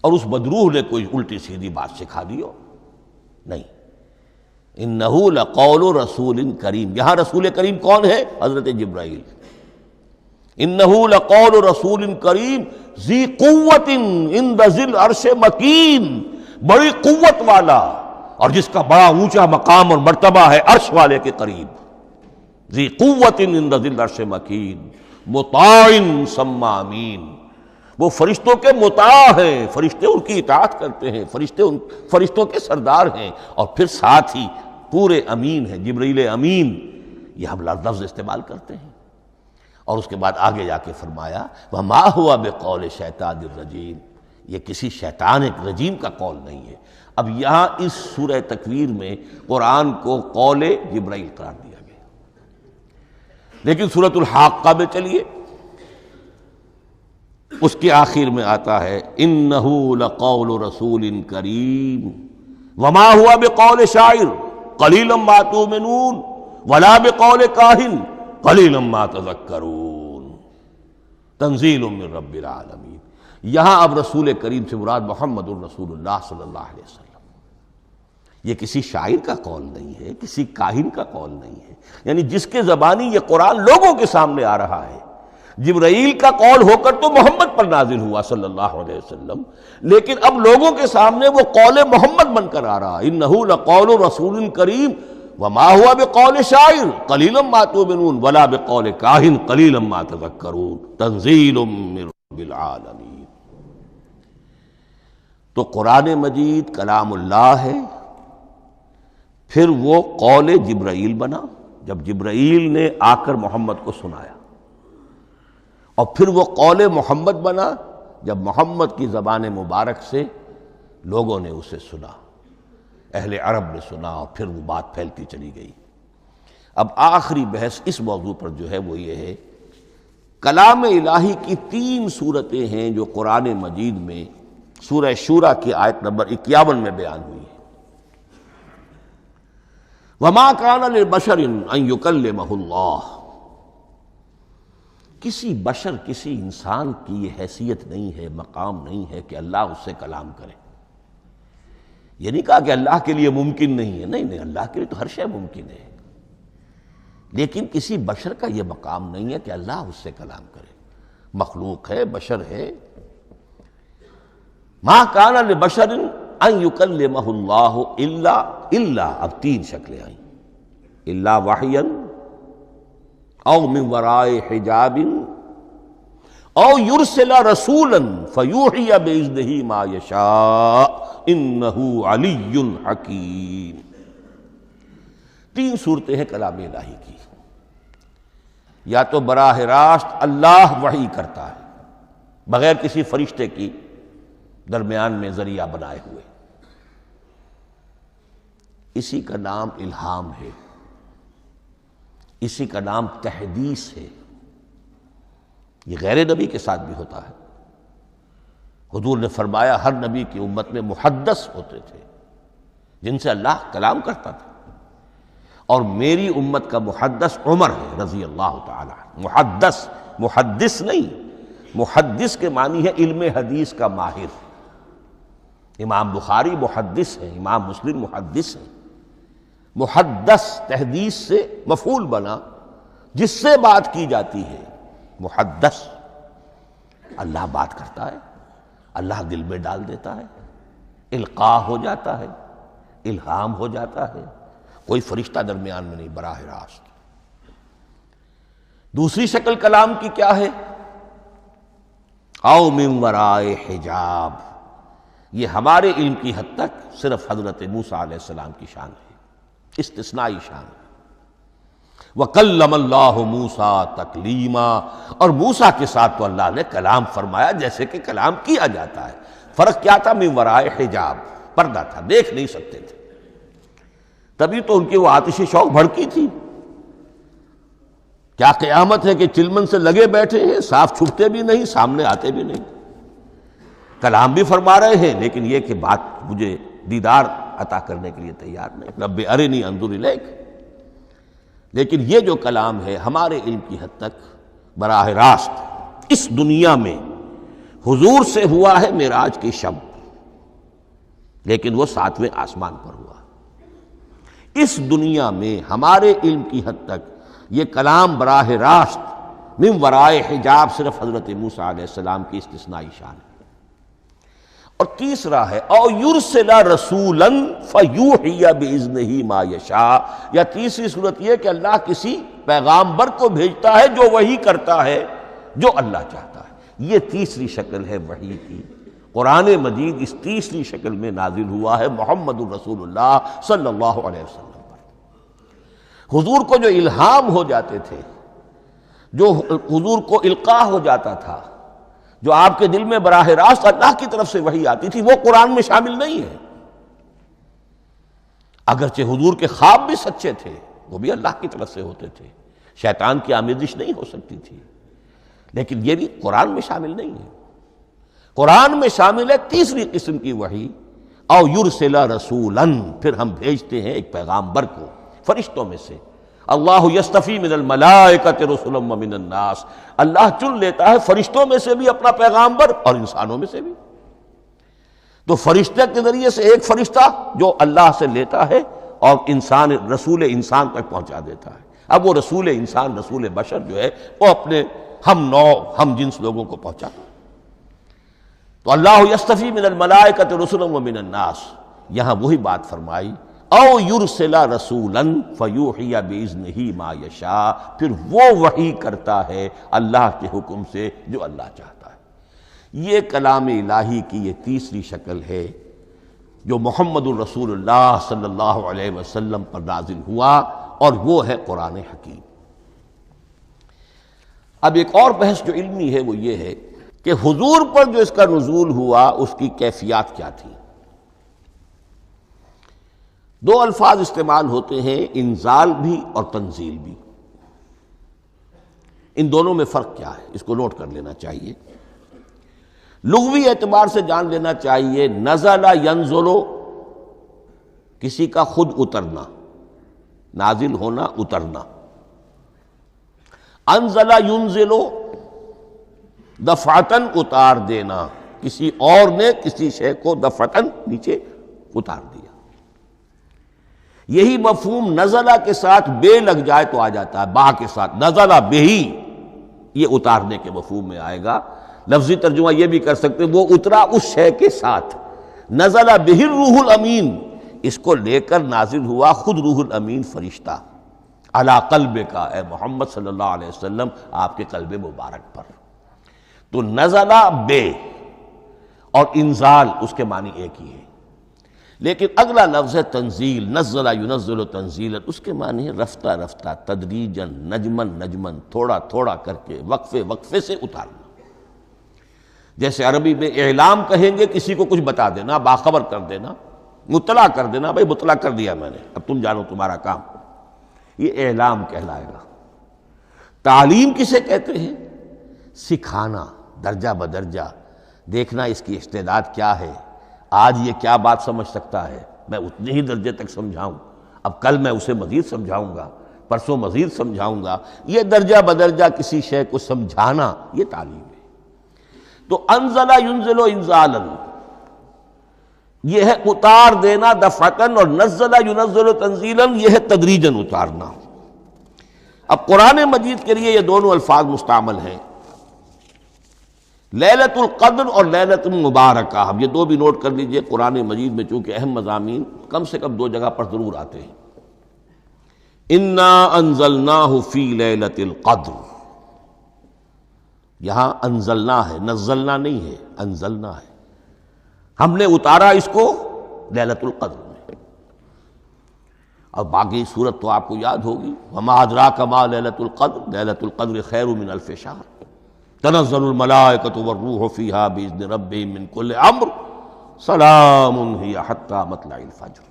Speaker 2: اور اس بدروح نے کوئی الٹی سیدھی بات سکھا دی ہو، نہیں۔ انہ لقول رسول کریم، یہاں رسول کریم کون ہے؟ حضرت جبرائیل۔ انہ لقول رسول کریم ذی قوت عند ذی العرش مکین، بڑی قوت والا اور جس کا بڑا اونچا مقام اور مرتبہ ہے عرش والے کے قریب۔ ذی قوت عند ذی العرش مکین مطاع ثم امین، وہ فرشتوں کے مطاع ہیں، فرشتے ان کی اطاعت کرتے ہیں، فرشتوں کے سردار ہیں، اور پھر ساتھ ہی پورے امین ہیں، جبرائیل امین، یہ ہم لفظ استعمال کرتے ہیں۔ اور اس کے بعد آگے جا کے فرمایا وما ہوا بقول شیطان الرجیم، یہ کسی شیطان رجیم کا قول نہیں ہے۔ اب یہاں اس سورہ تکویر میں قرآن کو قول جبرائیل قرار دیا گیا، لیکن سورۃ الحاقہ میں چلیے، اس کے آخر میں آتا ہے انہ لقول رسول کریم وما ہوا بقول شاعر قلیلا ما تؤمنون ولا بقول کاہن قلیلا ما تذکرون تنزیل من رب العالمین۔ یہاں اب رسول کریم سے مراد محمد الرسول اللہ صلی اللہ علیہ وسلم، یہ کسی شاعر کا قول نہیں ہے، کسی کاہن کا قول نہیں ہے، یعنی جس کے زبانی یہ قرآن لوگوں کے سامنے آ رہا ہے۔ جبرائیل کا قول ہو کر تو محمد پر نازل ہوا صلی اللہ علیہ وسلم، لیکن اب لوگوں کے سامنے وہ قول محمد بن کر آ رہا۔ انہ لقول رسول کریم وما هو بقول شاعر قلیلا ما تؤمنون ولا بقول کاہن قلیلا ما تذکرون تنزیل من رب العالمین۔ تو قرآن مجید کلام اللہ ہے، پھر وہ قول جبرائیل بنا جب جبرائیل نے آ کر محمد کو سنایا، اور پھر وہ قول محمد بنا جب محمد کی زبان مبارک سے لوگوں نے اسے سنا، اہل عرب نے سنا، اور پھر وہ بات پھیلتی چلی گئی۔ اب آخری بحث اس موضوع پر جو ہے وہ یہ ہے، کلام الہی کی 3 صورتیں ہیں جو قرآن مجید میں سورہ شورى کی آیت نمبر 51 میں بیان ہوئی ہے۔ وَمَا كَانَ لِبَشَرٍ أَن يُكَلِّمَهُ اللَّهُ، کسی بشر، کسی انسان کی یہ حیثیت نہیں ہے، مقام نہیں ہے کہ اللہ اس سے کلام کرے۔ یہ نہیں کہا کہ اللہ کے لیے ممکن نہیں ہے، نہیں، اللہ کے لیے تو ہر شے ممکن ہے، لیکن کسی بشر کا یہ مقام نہیں ہے کہ اللہ اس سے کلام کرے۔ مخلوق ہے، بشر ہے۔ ما کان لبشر ان یکلمہ اللہ الا اب 3 شکلیں آئیں، الا وحیا او من وراء حجاب او یرسل رسولا فیوحی باذنہ ما یشاء انہ علی حکیم۔ 3 صورتیں ہیں کلام الہی کی، یا تو براہ راست اللہ وحی کرتا ہے بغیر کسی فرشتے کی درمیان میں ذریعہ بنائے ہوئے، اسی کا نام الہام ہے، اسی کا نام تحدیث ہے۔ یہ غیر نبی کے ساتھ بھی ہوتا ہے۔ حضور نے فرمایا ہر نبی کی امت میں محدث ہوتے تھے جن سے اللہ کلام کرتا تھا، اور میری امت کا محدث عمر ہے رضی اللہ تعالی عنہ۔ محدث، محدث نہیں، محدث کے معنی ہے علم حدیث کا ماہر۔ امام بخاری محدث ہیں، امام مسلم محدث ہیں۔ محدث تحدیث سے مفعول بنا جس سے بات کی جاتی ہے، محدث۔ اللہ بات کرتا ہے، اللہ دل میں ڈال دیتا ہے، القاء ہو جاتا ہے، الہام ہو جاتا ہے، کوئی فرشتہ درمیان میں نہیں، براہ راست۔ دوسری شکل کلام کی کیا ہے؟ او من وراء حجاب، یہ ہمارے علم کی حد تک صرف حضرت موسیٰ علیہ السلام کی شان ہے، استثنائی شان ہے۔ وَكَلَّمَ اللَّهُ مُوسَىٰ تَكْلِيمًا، اور موسیٰ کے ساتھ تو اللہ نے کلام فرمایا جیسے کہ کلام کیا جاتا ہے۔ فرق کیا تھا؟ من وراء حجاب، پردہ تھا، دیکھ نہیں سکتے تھے، تبھی تو ان کی وہ آتش شوق بھڑکی تھی۔ کیا قیامت ہے کہ چلمن سے لگے بیٹھے ہیں، صاف چھپتے بھی نہیں، سامنے آتے بھی نہیں، کلام بھی فرما رہے ہیں، لیکن یہ کہ بات مجھے دیدار عطا کرنے کے لیے تیار نہیں، رب ارنی انظر الیک۔ لیکن یہ جو کلام ہے ہمارے علم کی حد تک براہ راست اس دنیا میں حضور سے ہوا ہے معراج کی شب، لیکن وہ 7ویں آسمان پر ہوا۔ اس دنیا میں ہمارے علم کی حد تک یہ کلام براہ راست من ورائے حجاب صرف حضرت موسیٰ علیہ السلام کی استثنائی شان ہے۔ اور تیسرا ہے او یرسل رسولا فیوحی باذنہ ما یشاء، یا تیسری صورت یہ کہ اللہ کسی پیغامبر کو بھیجتا ہے جو وحی کرتا ہے جو اللہ چاہتا ہے۔ یہ تیسری شکل ہے وحی کی۔ قرآن مجید اس تیسری شکل میں نازل ہوا ہے محمد الرسول اللہ صلی اللہ علیہ وسلم پر۔ حضور کو جو الہام ہو جاتے تھے، جو حضور کو القاء ہو جاتا تھا، جو آپ کے دل میں براہ راست اللہ کی طرف سے وحی آتی تھی، وہ قرآن میں شامل نہیں ہے۔ اگرچہ حضور کے خواب بھی سچے تھے، وہ بھی اللہ کی طرف سے ہوتے تھے، شیطان کی آمیزش نہیں ہو سکتی تھی، لیکن یہ بھی قرآن میں شامل نہیں ہے۔ قرآن میں شامل ہے تیسری قسم کی وحی، او یرسل رسولا، پھر ہم بھیجتے ہیں ایک پیغامبر کو فرشتوں میں سے۔ اللہ یستفی من الملائکۃ رسلا ومن الناس، اللہ چن لیتا ہے فرشتوں میں سے بھی اپنا پیغامبر اور انسانوں میں سے بھی۔ تو فرشتے کے ذریعے سے ایک فرشتہ جو اللہ سے لیتا ہے اور انسان، رسول انسان تک پہنچا دیتا ہے۔ اب وہ رسول انسان، رسول بشر جو ہے وہ اپنے ہم نوع، ہم جنس لوگوں کو پہنچاتا ہے۔ تو اللہ یستفی من الملائکۃ رسلا ومن الناس، یہاں وہی بات فرمائی او یرسل رسولا فیوحی باذنہ ما یشاء، پھر وہ وحی کرتا ہے اللہ کے حکم سے جو اللہ چاہتا ہے۔ یہ کلام الہی کی یہ تیسری شکل ہے جو محمد الرسول اللہ صلی اللہ علیہ وسلم پر نازل ہوا، اور وہ ہے قرآن حکیم۔ اب ایک اور بحث جو علمی ہے وہ یہ ہے کہ حضور پر جو اس کا نزول ہوا اس کی کیفیات کیا تھی۔ دو الفاظ استعمال ہوتے ہیں، انزال بھی اور تنزیل بھی۔ ان دونوں میں فرق کیا ہے اس کو نوٹ کر لینا چاہیے۔ لغوی اعتبار سے جان لینا چاہیے، نزل ینزل کسی کا خود اترنا، نازل ہونا، اترنا۔ انزل ینزل دفعتاً اتار دینا، کسی اور نے کسی شے کو دفعتاً نیچے اتار دیا۔ یہی مفہوم نزلہ کے ساتھ بے لگ جائے تو آ جاتا ہے، با کے ساتھ نزلہ بہی، یہ اتارنے کے مفہوم میں آئے گا۔ لفظی ترجمہ یہ بھی کر سکتے وہ اترا اس شے کے ساتھ۔ نزلہ بہ الروح الامین، اس کو لے کر نازل ہوا خود روح الامین فرشتہ علی قلبک، اے محمد صلی اللہ علیہ وسلم آپ کے قلب مبارک پر۔ تو نزلہ بے اور انزال اس کے معنی ایک ہی ہے، لیکن اگلا لفظ ہے تنزیل، نزل ینزل تنزیلا، اس کے معنی ہے رفتہ رفتہ، تدریجاً، نجمن نجمن، تھوڑا تھوڑا کر کے، وقفے وقفے سے اتارنا۔ جیسے عربی میں اعلام کہیں گے کسی کو کچھ بتا دینا، باخبر کر دینا، مطلع کر دینا، بھائی مطلع کر دیا میں نے، اب تم جانو تمہارا کام، یہ اعلام کہلائے گا۔ تعلیم کسے کہتے ہیں؟ سکھانا، درجہ بدرجہ، دیکھنا اس کی استعداد کیا ہے، آج یہ کیا بات سمجھ سکتا ہے، میں اتنے ہی درجے تک سمجھاؤں، اب کل میں اسے مزید سمجھاؤں گا، پرسوں مزید سمجھاؤں گا۔ یہ درجہ بدرجہ کسی شے کو سمجھانا، یہ تعلیم ہے۔ تو انزل ینزل انزالا، یہ ہے اتار دینا دفعتاً، اور نزل ینزل تنزیلا، یہ ہے تدریجاً اتارنا۔ اب قرآن مجید کے لیے یہ دونوں الفاظ مستعمل ہیں، لیلۃ القدر اور لیلۃ المبارکہ۔ اب یہ دو بھی نوٹ کر لیجئے، قرآن مجید میں چونکہ اہم مضامین کم سے کم دو جگہ پر ضرور آتے ہیں۔ انا انزلناہ فی لیلۃ القدر، یہاں انزلنا ہے، نزلنا نہیں ہے، انزلنا ہے، ہم نے اتارا اس کو لیلۃ القدر میں۔ اور باقی صورت تو آپ کو یاد ہوگی، وما ادراک ما لیلۃ القدر، لیلۃ القدر خیر من الف شہر، تنزل الملائکۃ والروح فیہا باذن ربہم من کل امر، سلام ہی حتی مطلع الفجر۔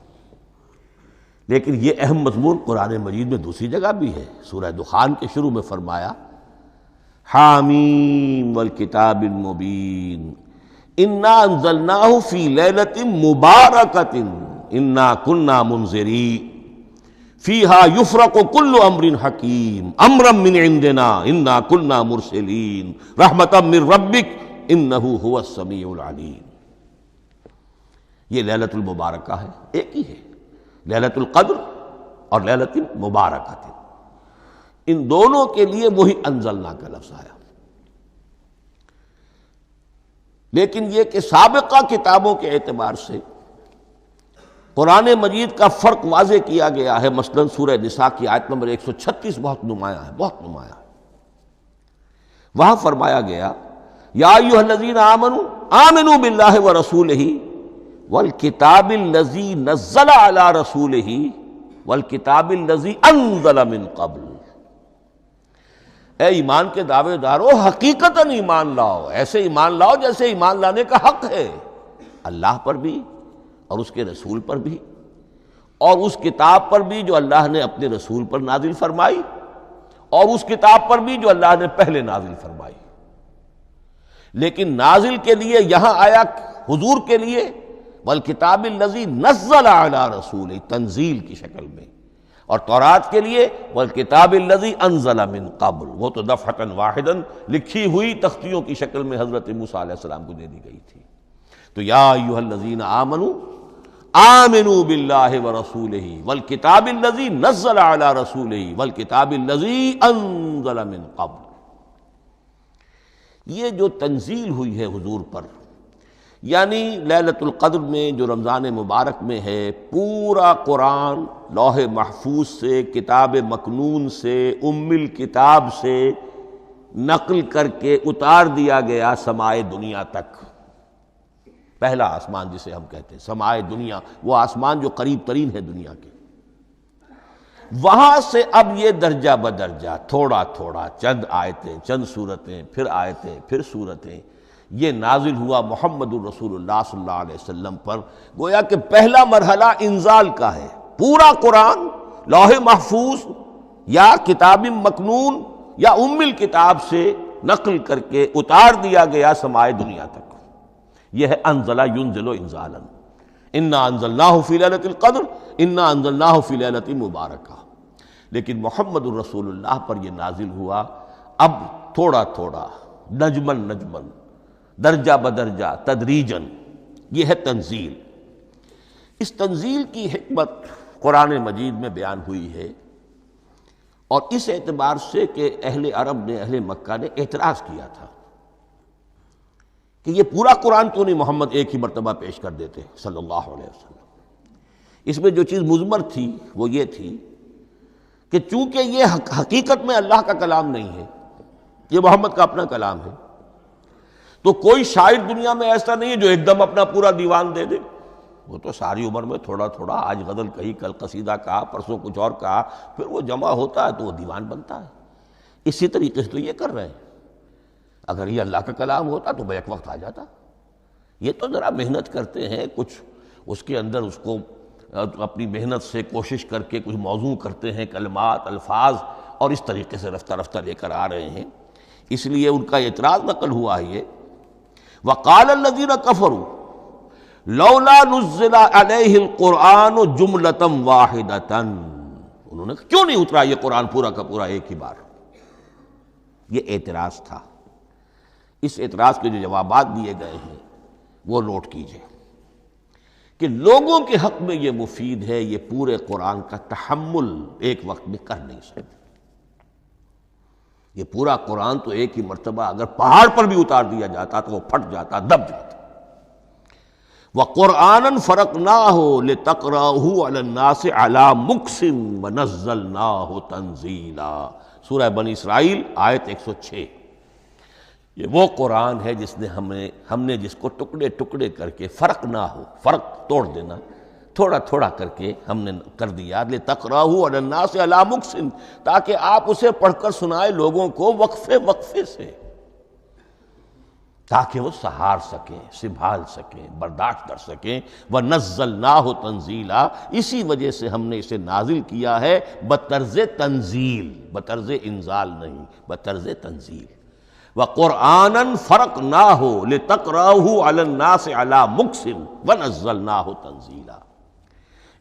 Speaker 2: لیکن یہ اہم مضمون قرآن مجید میں دوسری جگہ بھی ہے، سورہ دخان کے شروع میں فرمایا حامیم والکتاب المبین انا انزلناہ فی لیلۃ مبارکۃ انا کنا منذرین فیہا یفرق کل امر حکیم امرا من عندنا انا کنا مرسلین رحمتا من ربک انہ هو السمیع العلیم۔ یہ لیلۃ المبارکہ ہے، ایک ہی ہے، لیلۃ القدر اور لیلۃ المبارکہ، ان دونوں کے لیے وہی انزلنا کا لفظ آیا۔ لیکن یہ کہ سابقہ کتابوں کے اعتبار سے قرآن مجید کا فرق واضح کیا گیا ہے۔ مثلا سورہ نساء کی آیت نمبر 136 بہت نمایاں ہے، بہت نمایاں ہے۔ وہاں فرمایا گیا یا ایھا الذین آمنوا آمنوا باللہ ورسولہ والکتاب الذی نزل علی رسولہ والکتاب الذی انزل من قبل۔ اے ایمان کے دعوے دارو، حقیقتاً ایمان لاؤ، ایسے ایمان لاؤ جیسے ایمان لانے کا حق ہے، اللہ پر بھی اور اس کے رسول پر بھی، اور اس کتاب پر بھی جو اللہ نے اپنے رسول پر نازل فرمائی، اور اس کتاب پر بھی جو اللہ نے پہلے نازل فرمائی۔ لیکن نازل کے لیے یہاں آیا حضور کے لیے والکتاب الذی نزل علی رسول، تنزیل کی شکل میں، اور تورات کے لیے والکتاب الذی انزل من قبل، وہ تو دفعۃ واحداً لکھی ہوئی تختیوں کی شکل میں حضرت موسیٰ علیہ السلام کو دے دی گئی تھی۔ تو یا ایھا الذین آمنوا آمنوا باللہ ورسولہ والکتاب الذی نزل علی رسولہ والکتاب الذی انزل من قبل۔ یہ جو تنزیل ہوئی ہے حضور پر، یعنی لیلۃ القدر میں جو رمضان مبارک میں ہے، پورا قرآن لوح محفوظ سے، کتاب مکنون سے، ام الکتاب سے نقل کر کے اتار دیا گیا سمائے دنیا تک۔ پہلا آسمان جسے ہم کہتے ہیں سمائے دنیا، وہ آسمان جو قریب ترین ہے دنیا کے، وہاں سے اب یہ درجہ بدرجہ تھوڑا تھوڑا چند آیتیں، چند سورتیں، پھر آیتیں، پھر سورتیں، یہ نازل ہوا محمد الرسول اللہ صلی اللہ علیہ وسلم پر۔ گویا کہ پہلا مرحلہ انزال کا ہے، پورا قرآن لوح محفوظ یا کتاب مکنون یا ام الکتاب سے نقل کر کے اتار دیا گیا سمائے دنیا تک۔ یہ ہے انزل ینزل انزالا، انا انزلناہ فی لیلۃ القدر انا انزلناہ فی لیلۃ مبارکہ۔ لیکن محمد الرسول اللہ پر یہ نازل ہوا اب تھوڑا تھوڑا، نجمن نجمن، درجہ بدرجہ، تدریجاً۔ یہ ہے تنزیل۔ اس تنزیل کی حکمت قرآن مجید میں بیان ہوئی ہے، اور اس اعتبار سے کہ اہل عرب نے، اہل مکہ نے اعتراض کیا تھا کہ یہ پورا قرآن کیوں نہیں محمد ایک ہی مرتبہ پیش کر دیتے صلی اللہ علیہ وسلم۔ اس میں جو چیز مضمر تھی وہ یہ تھی کہ چونکہ یہ حقیقت میں اللہ کا کلام نہیں ہے، یہ محمد کا اپنا کلام ہے، تو کوئی شاعر دنیا میں ایسا نہیں ہے جو ایک دم اپنا پورا دیوان دے دے۔ وہ تو ساری عمر میں تھوڑا تھوڑا، آج غزل کہی، کل قصیدہ کہا، پرسوں کچھ اور کہا، پھر وہ جمع ہوتا ہے تو وہ دیوان بنتا ہے۔ اسی طریقے سے تو یہ کر رہے ہیں۔ اگر یہ اللہ کا کلام ہوتا تو بیک وقت آ جاتا۔ یہ تو ذرا محنت کرتے ہیں، کچھ اس کے اندر اس کو اپنی محنت سے کوشش کر کے کچھ موضوع کرتے ہیں، کلمات، الفاظ، اور اس طریقے سے رفتہ رفتہ لے کر آ رہے ہیں۔ اس لیے ان کا اعتراض نقل ہوا ہے یہ، وَقَالَ الَّذِينَ كَفَرُوا لَوْلَا نُزِّلَ عَلَيْهِ الْقُرْآنُ جُمْلَةً وَاحِدَةً، انہوں نے کیوں نہیں اترا یہ قرآن پورا کا پورا ایک ہی بار؟ یہ اعتراض تھا۔ اس اعتراض کے جو جوابات دیے گئے ہیں وہ نوٹ کیجئے کہ لوگوں کے حق میں یہ مفید ہے، یہ پورے قرآن کا تحمل ایک وقت میں کر نہیں سکتے۔ یہ پورا قرآن تو ایک ہی مرتبہ اگر پہاڑ پر بھی اتار دیا جاتا تو وہ پھٹ جاتا، دب جاتا۔ وَقُرْآنًا فَرَقْنَاهُ لِتَقْرَأَهُ عَلَى النَّاسِ عَلَى مُكْثٍ وَنَزَّلْنَاهُ تَنزِيلًا، سورہ بنی اسرائیل آیت 106۔ یہ وہ قرآن ہے جس نے ہم نے جس کو ٹکڑے ٹکڑے کر کے، فرق نہ ہو، فرق توڑ دینا، تھوڑا تھوڑا کر کے ہم نے کر دیا، لِتَقْرَأَهُ عَلَى النَّاسِ عَلَى مُكْثٍ، تاکہ آپ اسے پڑھ کر سنائے لوگوں کو وقفے وقفے سے، تاکہ وہ سہار سکیں، سنبھال سکیں، برداشت کر سکیں۔ وَنَزَّلْنَاهُ تَنزِيلًا، اسی وجہ سے ہم نے اسے نازل کیا ہے بطرز تنزیل، بطرز انزال نہیں، بطرز تنزیل۔ وَقُرْآنًا فَرَقْنَاهُ لِتَقْرَأَهُ عَلَى النَّاسِ عَلَى مُكْثٍ وَنَزَّلْنَاهُ تَنزِيلًا۔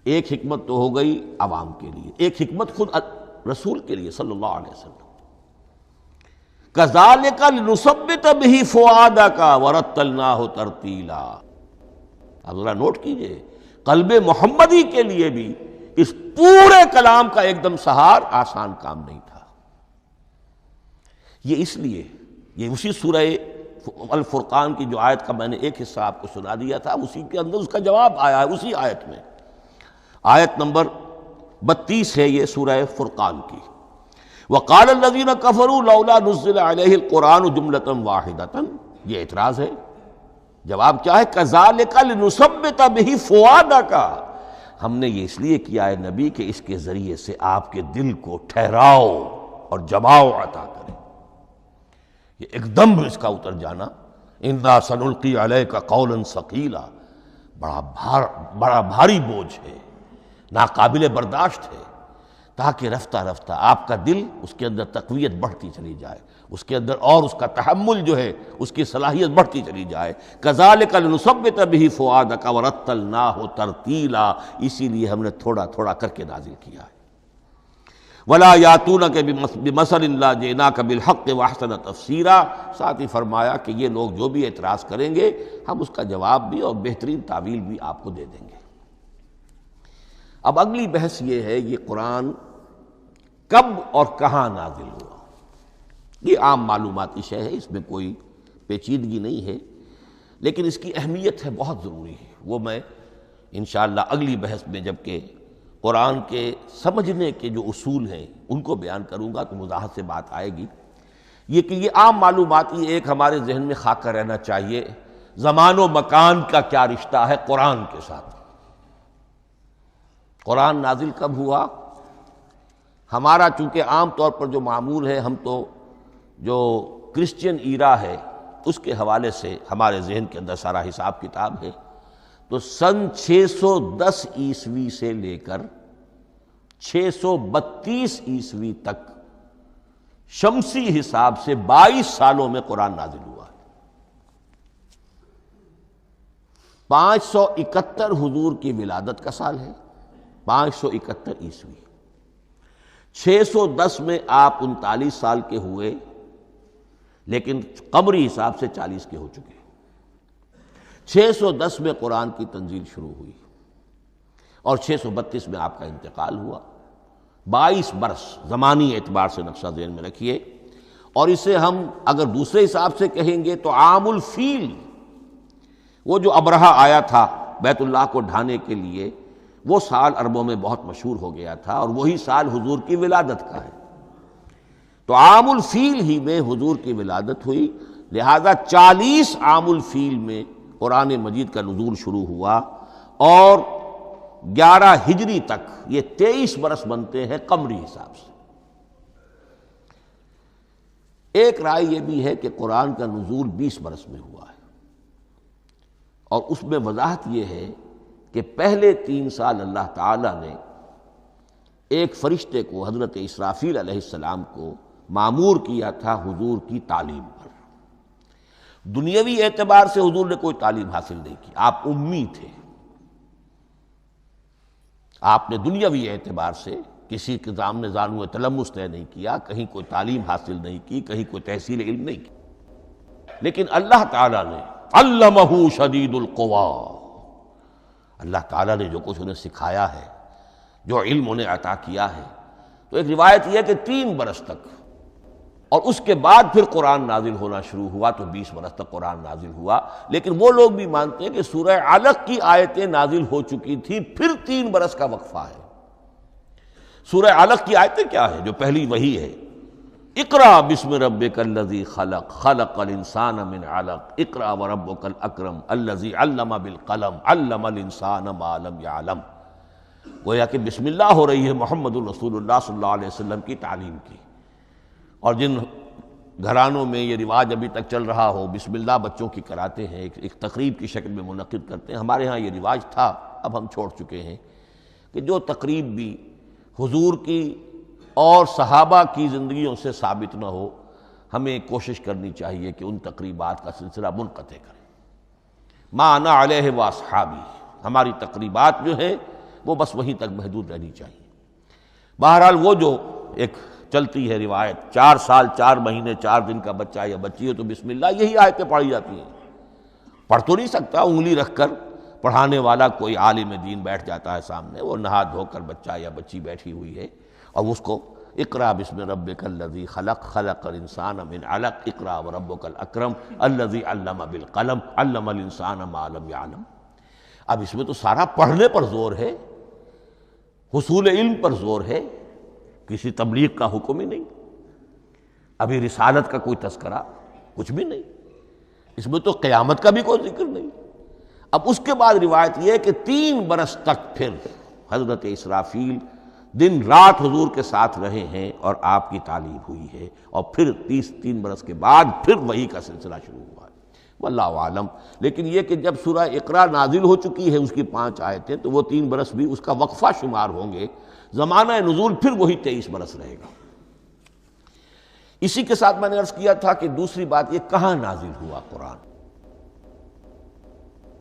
Speaker 2: ایک حکمت تو ہو گئی عوام کے لیے، ایک حکمت خود رسول کے لیے صلی اللہ علیہ وسلم۔ كَذَلِكَ لِنُثَبِّتَ بِهِ فُؤَادَكَ وَرَتَّلْنَاهُ تَرْتِيلًا۔ اب ذرا نوٹ کیجئے، قلب محمدی کے لیے بھی اس پورے کلام کا ایک دم سہار آسان کام نہیں تھا۔ یہ اس لیے، یہ اسی سورہ الفرقان کی جو آیت کا میں نے ایک حصہ آپ کو سنا دیا تھا، اسی کے اندر اس کا جواب آیا ہے، اسی آیت میں، آیت نمبر 32 ہے یہ سورہ فرقان کی۔ وَقَالَ الَّذِينَ كَفَرُوا لَوْلَا نُزِّلَ عَلَيْهِ الْقُرْآنُ جُمْلَةً وَاحِدَةً، یہ اعتراض ہے۔ جواب کیا ہے؟ كَذَلِكَ لِنُثَبِّتَ بِهِ فُؤَادَكَ، ہم نے یہ اس لیے کیا ہے نبی کہ اس کے ذریعے سے آپ کے دل کو ٹھہراؤ اور جماؤ عطا کرے۔ یہ ایک دم اس کا اتر جانا، اِنَّا سَنُلْقِي عَلَيْكَ قَوْلًا ثَقِيلًا، بڑا بھاری بوجھ ہے، ناقابل برداشت ہے، تاکہ رفتہ رفتہ آپ کا دل، اس کے اندر تقویت بڑھتی چلی جائے، اس کے اندر اور اس کا تحمل جو ہے، اس کی صلاحیت بڑھتی چلی جائے۔ كَذَلِكَ لِنُثَبِّتَ بِهِ فُؤَادَكَ وَرَتَّلْنَاهُ تَرْتِيلًا، اسی لیے ہم نے تھوڑا تھوڑا کر کے نازل کیا ہے۔ وَلَا يَأْتُونَكَ بِمَثَلٍ لَّا جِئْنَاكَ بِالْحَقِّ وَأَحْسَنَ تَفْسِيرًا، ساتھ ہی فرمایا کہ یہ لوگ جو بھی اعتراض کریں گے ہم اس کا جواب بھی اور بہترین تعویل بھی آپ کو دے دیں گے۔ اب اگلی بحث یہ ہے، یہ قرآن کب اور کہاں نازل ہوا؟ یہ عام معلوماتی شے ہے، اس میں کوئی پیچیدگی نہیں ہے۔ لیکن اس کی اہمیت ہے بہت ضروری ہے، وہ میں انشاءاللہ اگلی بحث میں جب کہ قرآن کے سمجھنے کے جو اصول ہیں ان کو بیان کروں گا تو وضاحت سے بات آئے گی۔ یہ کہ یہ عام معلوماتی ایک ہمارے ذہن میں خاکہ رہنا چاہیے، زمان و مکان کا کیا رشتہ ہے قرآن کے ساتھ۔ قرآن نازل کب ہوا؟ ہمارا چونکہ عام طور پر جو معمول ہے، ہم تو جو کرسچین ایرا ہے اس کے حوالے سے ہمارے ذہن کے اندر سارا حساب کتاب ہے، تو سن 610 عیسوی سے لے کر 632 عیسوی تک شمسی حساب سے 22 سالوں میں قرآن نازل ہوا ہے۔ 571 حضور کی ولادت کا سال ہے، 571 عیسوی۔ 610 میں آپ 39 سال کے ہوئے، لیکن قمری حساب سے 40 کے ہو چکے۔ 610 میں قرآن کی تنزیل شروع ہوئی اور 632 میں آپ کا انتقال ہوا۔ 22 برس زمانی اعتبار سے نقشہ ذہن میں رکھیے، اور اسے ہم اگر دوسرے حساب سے کہیں گے تو عام الفیل، وہ جو ابرہہ آیا تھا بیت اللہ کو ڈھانے کے لیے، وہ سال عربوں میں بہت مشہور ہو گیا تھا، اور وہی سال حضور کی ولادت کا ہے۔ تو عام الفیل ہی میں حضور کی ولادت ہوئی، لہذا 40 عام الفیل میں قرآن مجید کا نزول شروع ہوا، اور 11 ہجری تک یہ 23 برس بنتے ہیں قمری حساب سے۔ ایک رائے یہ بھی ہے کہ قرآن کا نزول 20 برس میں ہوا ہے، اور اس میں وضاحت یہ ہے کہ پہلے 3 سال اللہ تعالیٰ نے ایک فرشتے کو، حضرت اسرافیل علیہ السلام کو مامور کیا تھا حضور کی تعلیم پر۔ دنیاوی اعتبار سے حضور نے کوئی تعلیم حاصل نہیں کی، آپ امی تھے۔ آپ نے دنیاوی اعتبار سے کسی کے سامنے زانو تلمس طے نہیں کیا، کہیں کوئی تعلیم حاصل نہیں کی، کہیں کوئی تحصیل علم نہیں کی، لیکن اللہ تعالیٰ نے علمہ شدید القویٰ، اللہ تعالیٰ نے جو کچھ انہیں سکھایا ہے، جو علم انہیں عطا کیا ہے، تو ایک روایت یہ ہے کہ 3 برس تک، اور اس کے بعد پھر قرآن نازل ہونا شروع ہوا تو 20 برس تک قرآن نازل ہوا۔ لیکن وہ لوگ بھی مانتے ہیں کہ سورہ علق کی آیتیں نازل ہو چکی تھی، پھر 3 برس کا وقفہ ہے۔ سورہ علق کی آیتیں کیا ہیں؟ جو پہلی وحی ہے، اقرأ بسم ربک الذی خلق، خلق الانسان من علق، اقرأ وربک الاکرم الذی علم بالقلم، علم الانسان ما لم یعلم۔ گویا کہ بسم اللہ ہو رہی ہے محمد الرسول اللہ صلی اللہ علیہ وسلم کی تعلیم کی، اور جن گھرانوں میں یہ رواج ابھی تک چل رہا ہو، بسم اللہ بچوں کی کراتے ہیں، ایک تقریب کی شکل میں منعقد کرتے ہیں، ہمارے ہاں یہ رواج تھا، اب ہم چھوڑ چکے ہیں، کہ جو تقریب بھی حضور کی اور صحابہ کی زندگیوں سے ثابت نہ ہو، ہمیں کوشش کرنی چاہیے کہ ان تقریبات کا سلسلہ منقطع کریں۔ ما انا علیہ واصحابی، ہماری تقریبات جو ہیں وہ بس وہیں تک محدود رہنی چاہیے۔ بہرحال وہ جو ایک چلتی ہے روایت، 4 سال 4 مہینے 4 دن کا بچہ یا بچی ہو تو بسم اللہ یہی آیتیں پڑھی جاتی ہیں۔ پڑھ تو نہیں سکتا، انگلی رکھ کر پڑھانے والا کوئی عالم دین بیٹھ جاتا ہے سامنے، وہ نہا دھو کر بچہ یا بچی بیٹھی ہوئی ہے، اور اس کو اقرأ بسم ربک الذی خلق، خلق الانسان من علق، اقرأ وربک الاکرم الذی علم بالقلم، علم الانسان ما لم یعلم۔ اب اس میں تو سارا پڑھنے پر زور ہے، حصول علم پر زور ہے، کسی تبلیغ کا حکم ہی نہیں، ابھی رسالت کا کوئی تذکرہ کچھ بھی نہیں، اس میں تو قیامت کا بھی کوئی ذکر نہیں۔ اب اس کے بعد روایت یہ ہے کہ 3 برس تک پھر حضرت اسرافیل دن رات حضور کے ساتھ رہے ہیں اور آپ کی تعلیم ہوئی ہے، اور پھر 3 برس کے بعد پھر وحی کا سلسلہ شروع ہوا ہے، واللہ عالم۔ لیکن یہ کہ جب سورہ اقرا نازل ہو چکی ہے، اس کی 5 آیتیں، تو وہ 3 برس بھی اس کا وقفہ شمار ہوں گے، زمانہ نزول پھر وہی 23 برس رہے گا۔ اسی کے ساتھ میں نے عرض کیا تھا کہ دوسری بات یہ کہاں نازل ہوا قرآن۔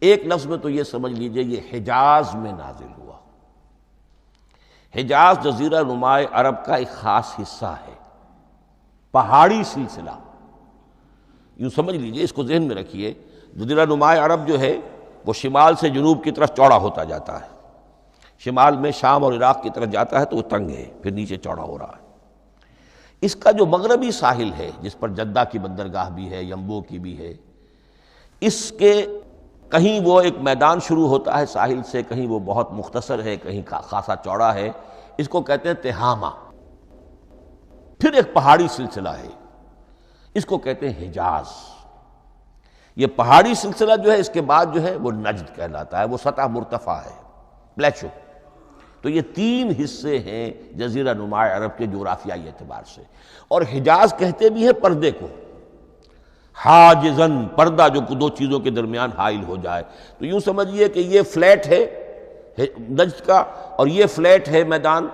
Speaker 2: ایک لفظ میں تو یہ سمجھ لیجئے یہ حجاز میں نازل ہوا۔ حجاز جزیرہ نماء عرب کا ایک خاص حصہ ہے، پہاڑی سلسلہ، یوں سمجھ لیجئے، اس کو ذہن میں رکھیے۔ جزیرہ نماء عرب جو ہے وہ شمال سے جنوب کی طرف چوڑا ہوتا جاتا ہے، شمال میں شام اور عراق کی طرف جاتا ہے تو وہ تنگ ہے، پھر نیچے چوڑا ہو رہا ہے۔ اس کا جو مغربی ساحل ہے، جس پر جدہ کی بندرگاہ بھی ہے، ینبو کی بھی ہے، اس کے کہیں وہ ایک میدان شروع ہوتا ہے ساحل سے، کہیں وہ بہت مختصر ہے، کہیں خاصا چوڑا ہے، اس کو کہتے ہیں تہامہ۔ پھر ایک پہاڑی سلسلہ ہے، اس کو کہتے ہیں حجاز۔ یہ پہاڑی سلسلہ جو ہے اس کے بعد جو ہے وہ نجد کہلاتا ہے، وہ سطح مرتفع ہے، پلیچو۔ تو یہ تین حصے ہیں جزیرہ نما عرب کے جغرافیائی اعتبار سے، اور حجاز کہتے بھی ہیں پردے کو، حاجزن، پردہ جو دو چیزوں کے درمیان حائل ہو جائے۔ تو یوں سمجھیے کہ یہ فلیٹ ہے نجد کا، اور یہ فلیٹ ہے میدان،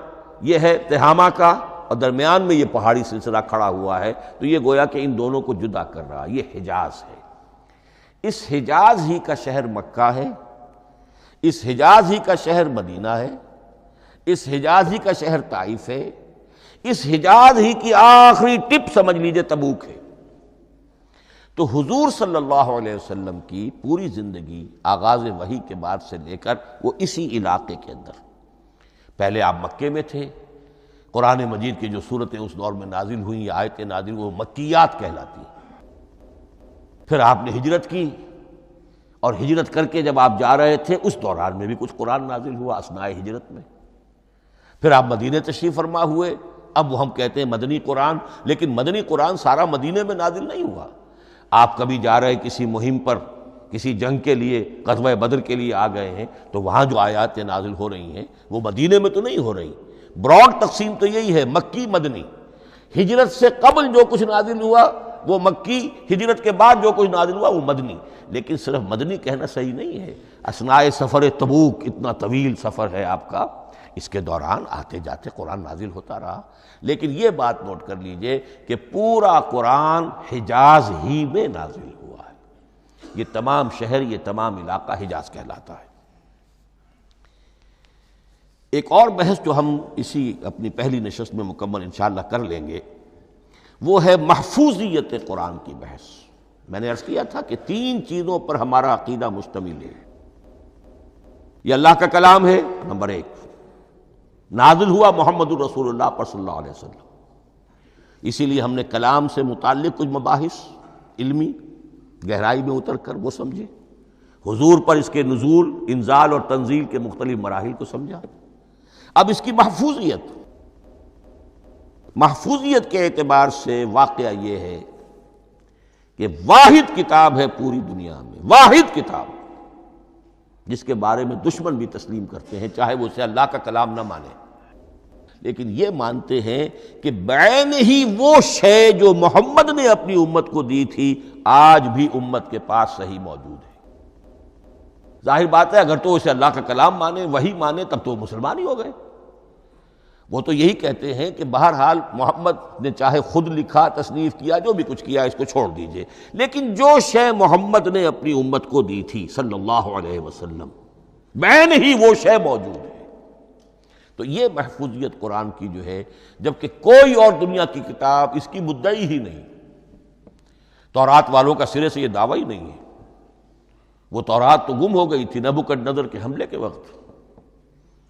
Speaker 2: یہ ہے تہامہ کا، اور درمیان میں یہ پہاڑی سلسلہ کھڑا ہوا ہے۔ تو یہ گویا کہ ان دونوں کو جدا کر رہا، یہ حجاز ہے۔ اس حجاز ہی کا شہر مکہ ہے، اس حجاز ہی کا شہر مدینہ ہے، اس حجاز ہی کا شہر طائف ہے، اس حجاز ہی کی آخری ٹپ سمجھ لیجئے تبوک ہے۔ تو حضور صلی اللہ علیہ وسلم کی پوری زندگی آغاز وحی کے بعد سے لے کر وہ اسی علاقے کے اندر، پہلے آپ مکے میں تھے، قرآن مجید کی جو صورتیں اس دور میں نازل ہوئیں، یہ آیتیں نازل وہ مکیات کہلاتی ہیں۔ پھر آپ نے ہجرت کی، اور ہجرت کر کے جب آپ جا رہے تھے اس دوران میں بھی کچھ قرآن نازل ہوا اثناء ہجرت میں۔ پھر آپ مدینے تشریف فرما ہوئے، اب وہ ہم کہتے ہیں مدنی قرآن، لیکن مدنی قرآن سارا مدینے میں نازل نہیں ہوا۔ آپ کبھی جا رہے کسی مہم پر، کسی جنگ کے لیے، غزوہ بدر کے لیے آ گئے ہیں، تو وہاں جو آیات نازل ہو رہی ہیں وہ مدینے میں تو نہیں ہو رہی۔ براڈ تقسیم تو یہی ہے، مکی مدنی۔ ہجرت سے قبل جو کچھ نازل ہوا وہ مکی، ہجرت کے بعد جو کچھ نازل ہوا وہ مدنی۔ لیکن صرف مدنی کہنا صحیح نہیں ہے، اثناء سفر تبوک، اتنا طویل سفر ہے آپ کا، اس کے دوران آتے جاتے قرآن نازل ہوتا رہا۔ لیکن یہ بات نوٹ کر لیجئے کہ پورا قرآن حجاز ہی میں نازل ہوا ہے، یہ تمام شہر، یہ تمام علاقہ حجاز کہلاتا ہے۔ ایک اور بحث جو ہم اسی اپنی پہلی نشست میں مکمل انشاءاللہ کر لیں گے، وہ ہے محفوظیت قرآن کی بحث۔ میں نے عرض کیا تھا کہ تین چیزوں پر ہمارا عقیدہ مشتمل ہے۔ یہ اللہ کا کلام ہے، نمبر ایک، نازل ہوا محمد الرسول اللہ پر صلی اللہ علیہ وسلم، اسی لیے ہم نے کلام سے متعلق کچھ مباحث علمی گہرائی میں اتر کر وہ سمجھے، حضور پر اس کے نزول، انزال اور تنزیل کے مختلف مراحل کو سمجھا۔ اب اس کی محفوظیت کے اعتبار سے واقعہ یہ ہے کہ واحد کتاب ہے پوری دنیا میں، واحد کتاب جس کے بارے میں دشمن بھی تسلیم کرتے ہیں، چاہے وہ اسے اللہ کا کلام نہ مانے، لیکن یہ مانتے ہیں کہ بعین ہی وہ شے جو محمد نے اپنی امت کو دی تھی آج بھی امت کے پاس صحیح موجود ہے۔ ظاہر بات ہے اگر تو اسے اللہ کا کلام مانے، وہی مانے، تب تو مسلمان ہی ہو گئے۔ وہ تو یہی کہتے ہیں کہ بہرحال محمد نے چاہے خود لکھا، تصنیف کیا، جو بھی کچھ کیا، اس کو چھوڑ دیجئے، لیکن جو شے محمد نے اپنی امت کو دی تھی صلی اللہ علیہ وسلم، بعین ہی وہ شے موجود ہے۔ تو یہ محفوظیت قرآن کی جو ہے، جبکہ کوئی اور دنیا کی کتاب اس کی مدعی ہی نہیں۔ تورات والوں کا سرے سے یہ دعویٰ ہی نہیں ہے، وہ تورات تو گم ہو گئی تھی نبوکدنضر کے حملے کے وقت،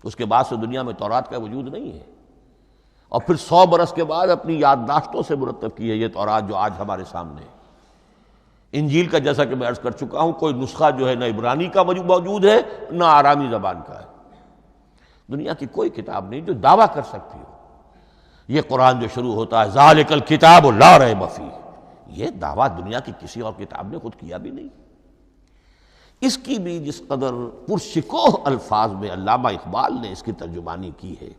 Speaker 2: اس کے بعد سے دنیا میں تورات کا وجود نہیں ہے، اور پھر 100 برس کے بعد اپنی یادداشتوں سے مرتب کی ہے یہ تورات جو آج ہمارے سامنے ہے۔ انجیل کا جیسا کہ میں عرض کر چکا ہوں، کوئی نسخہ جو ہے نہ عبرانی کا موجود ہے نہ آرامی زبان کا ہے، دنیا کی کوئی کتاب نہیں جو دعویٰ کر سکتی ہو۔ یہ قرآن جو شروع ہوتا ہے ذالک الکتاب لا ریب فیہ، یہ دعویٰ دنیا کی کسی اور کتاب نے خود کیا بھی نہیں۔ اس کی بھی جس قدر پرشکوہ الفاظ میں علامہ اقبال نے اس کی ترجمانی کی ہے،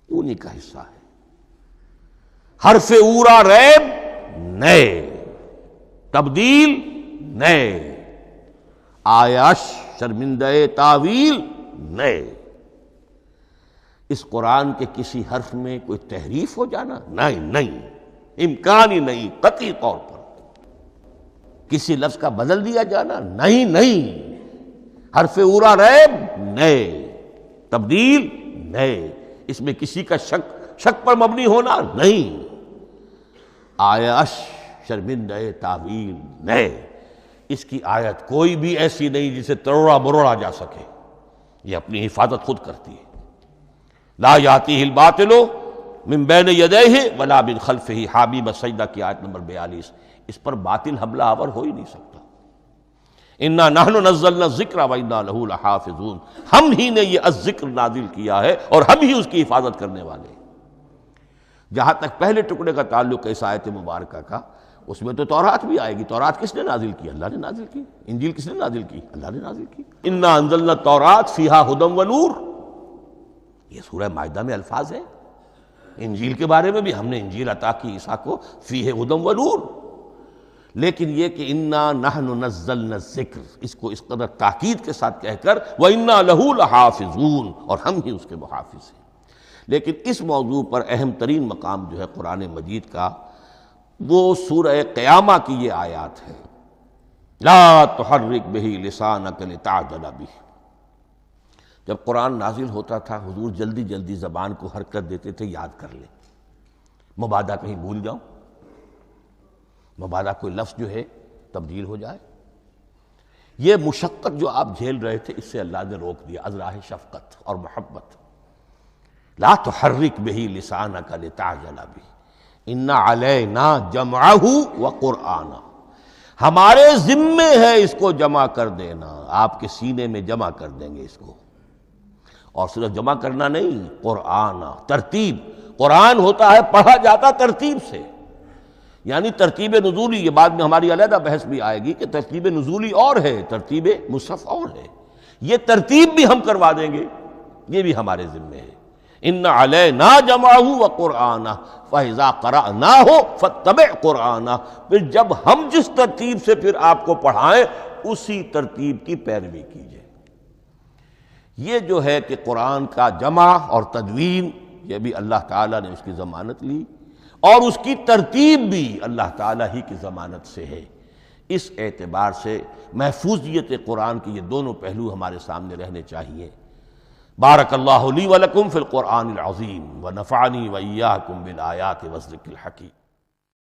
Speaker 2: انہی کا حصہ ہے۔ حرف اورا ریب نئے، تبدیل نئے، آیش شرمندہ تعویل نئے۔ اس قرآن کے کسی حرف میں کوئی تحریف ہو جانا نہیں، امکان ہی نہیں، قطعی طور پر کسی لفظ کا بدل دیا جانا نہیں، حرف اورا ریب نئے، تبدیل نئے، اس میں کسی کا شک پر مبنی ہونا نہیں، آیش شرمندہ تعویل نئے۔ اس کی آیت کوئی بھی ایسی نہیں جسے تروڑا مروڑا جا سکے، یہ اپنی حفاظت خود کرتی ہے۔ لا یاتیہ الباطل من بین یدیہ ولا من خلفہ، حامیم السجدہ کی آیت نمبر 42۔ اس پر باطل حملہ آور ہو ہی نہیں سکتا۔ انا نحن نزلنا الذکر وانا لہ لحافظون، ہم ہی نے یہ الذکر نازل کیا ہے اور ہم ہی اس کی حفاظت کرنے والے ہیں۔ جہاں تک پہلے ٹکڑے کا تعلق ہے اس آیت مبارکہ کا، اس میں تو تورات بھی آئے گی۔ تورات کس نے نازل کی؟ اللہ نے نازل کی۔ انجیل کس نے نازل کی؟ اللہ نے نازل کی۔ انا انزلنا التوراۃ فیہا ھدی ونور، یہ سورہ مائدہ میں الفاظ ہیں۔ انجیل کے بارے میں بھی ہم نے انجیل عطا کی عیسیٰ کو، فیہ ھدی ونور، لیکن یہ کہ انا نحن نزلنا الذکر، اس کو اس قدر تاکید کے ساتھ کہہ کر وَإِنَّا لَهُ لَحَافِظُونَ، اور ہم ہی اس کے محافظ ہیں۔ لیکن اس موضوع پر اہم ترین مقام جو ہے قرآن مجید کا، وہ سورہ قیامہ کی یہ آیات ہے، لا تحرک بہ لسانک لتعجل بہ۔ جب قرآن نازل ہوتا تھا حضور جلدی جلدی زبان کو حرکت دیتے تھے، یاد کر لیں، مبادا کہیں بھول جاؤں، مبادا کوئی لفظ جو ہے تبدیل ہو جائے۔ یہ مشقت جو آپ جھیل رہے تھے، اس سے اللہ نے روک دیا از راہ شفقت اور محبت۔ لا تحرک بہ لسانک لتعجل بہ ان علینا جمعہ وقرآنہ، ہمارے ذمے ہے اس کو جمع کر دینا، آپ کے سینے میں جمع کر دیں گے اس کو۔ اور صرف جمع کرنا نہیں، قرآن، ترتیب۔ قرآن ہوتا ہے پڑھا جاتا ترتیب سے، یعنی ترتیب نزولی۔ یہ بعد میں ہماری علیحدہ بحث بھی آئے گی کہ ترتیب نزولی اور ہے، ترتیب مصحف اور ہے۔ یہ ترتیب بھی ہم کروا دیں گے، یہ بھی ہمارے ذمے ہے۔ ان علینا جمعہ وقرآنہ فاذا قرأناہ فاتبع قرآنہ، پھر جب ہم جس ترتیب سے پھر آپ کو پڑھائیں اسی ترتیب کی پیروی کیجیے۔ یہ جو ہے کہ قرآن کا جمع اور تدوین، یہ بھی اللہ تعالیٰ نے اس کی ضمانت لی، اور اس کی ترتیب بھی اللہ تعالیٰ ہی کی ضمانت سے ہے۔ اس اعتبار سے محفوظیت قرآن کے یہ دونوں پہلو ہمارے سامنے رہنے چاہیے۔ بارک اللہ لی ولکم فی القرآن العظیم ونفعنی وإیاکم بالآیات والذکر الحکیم۔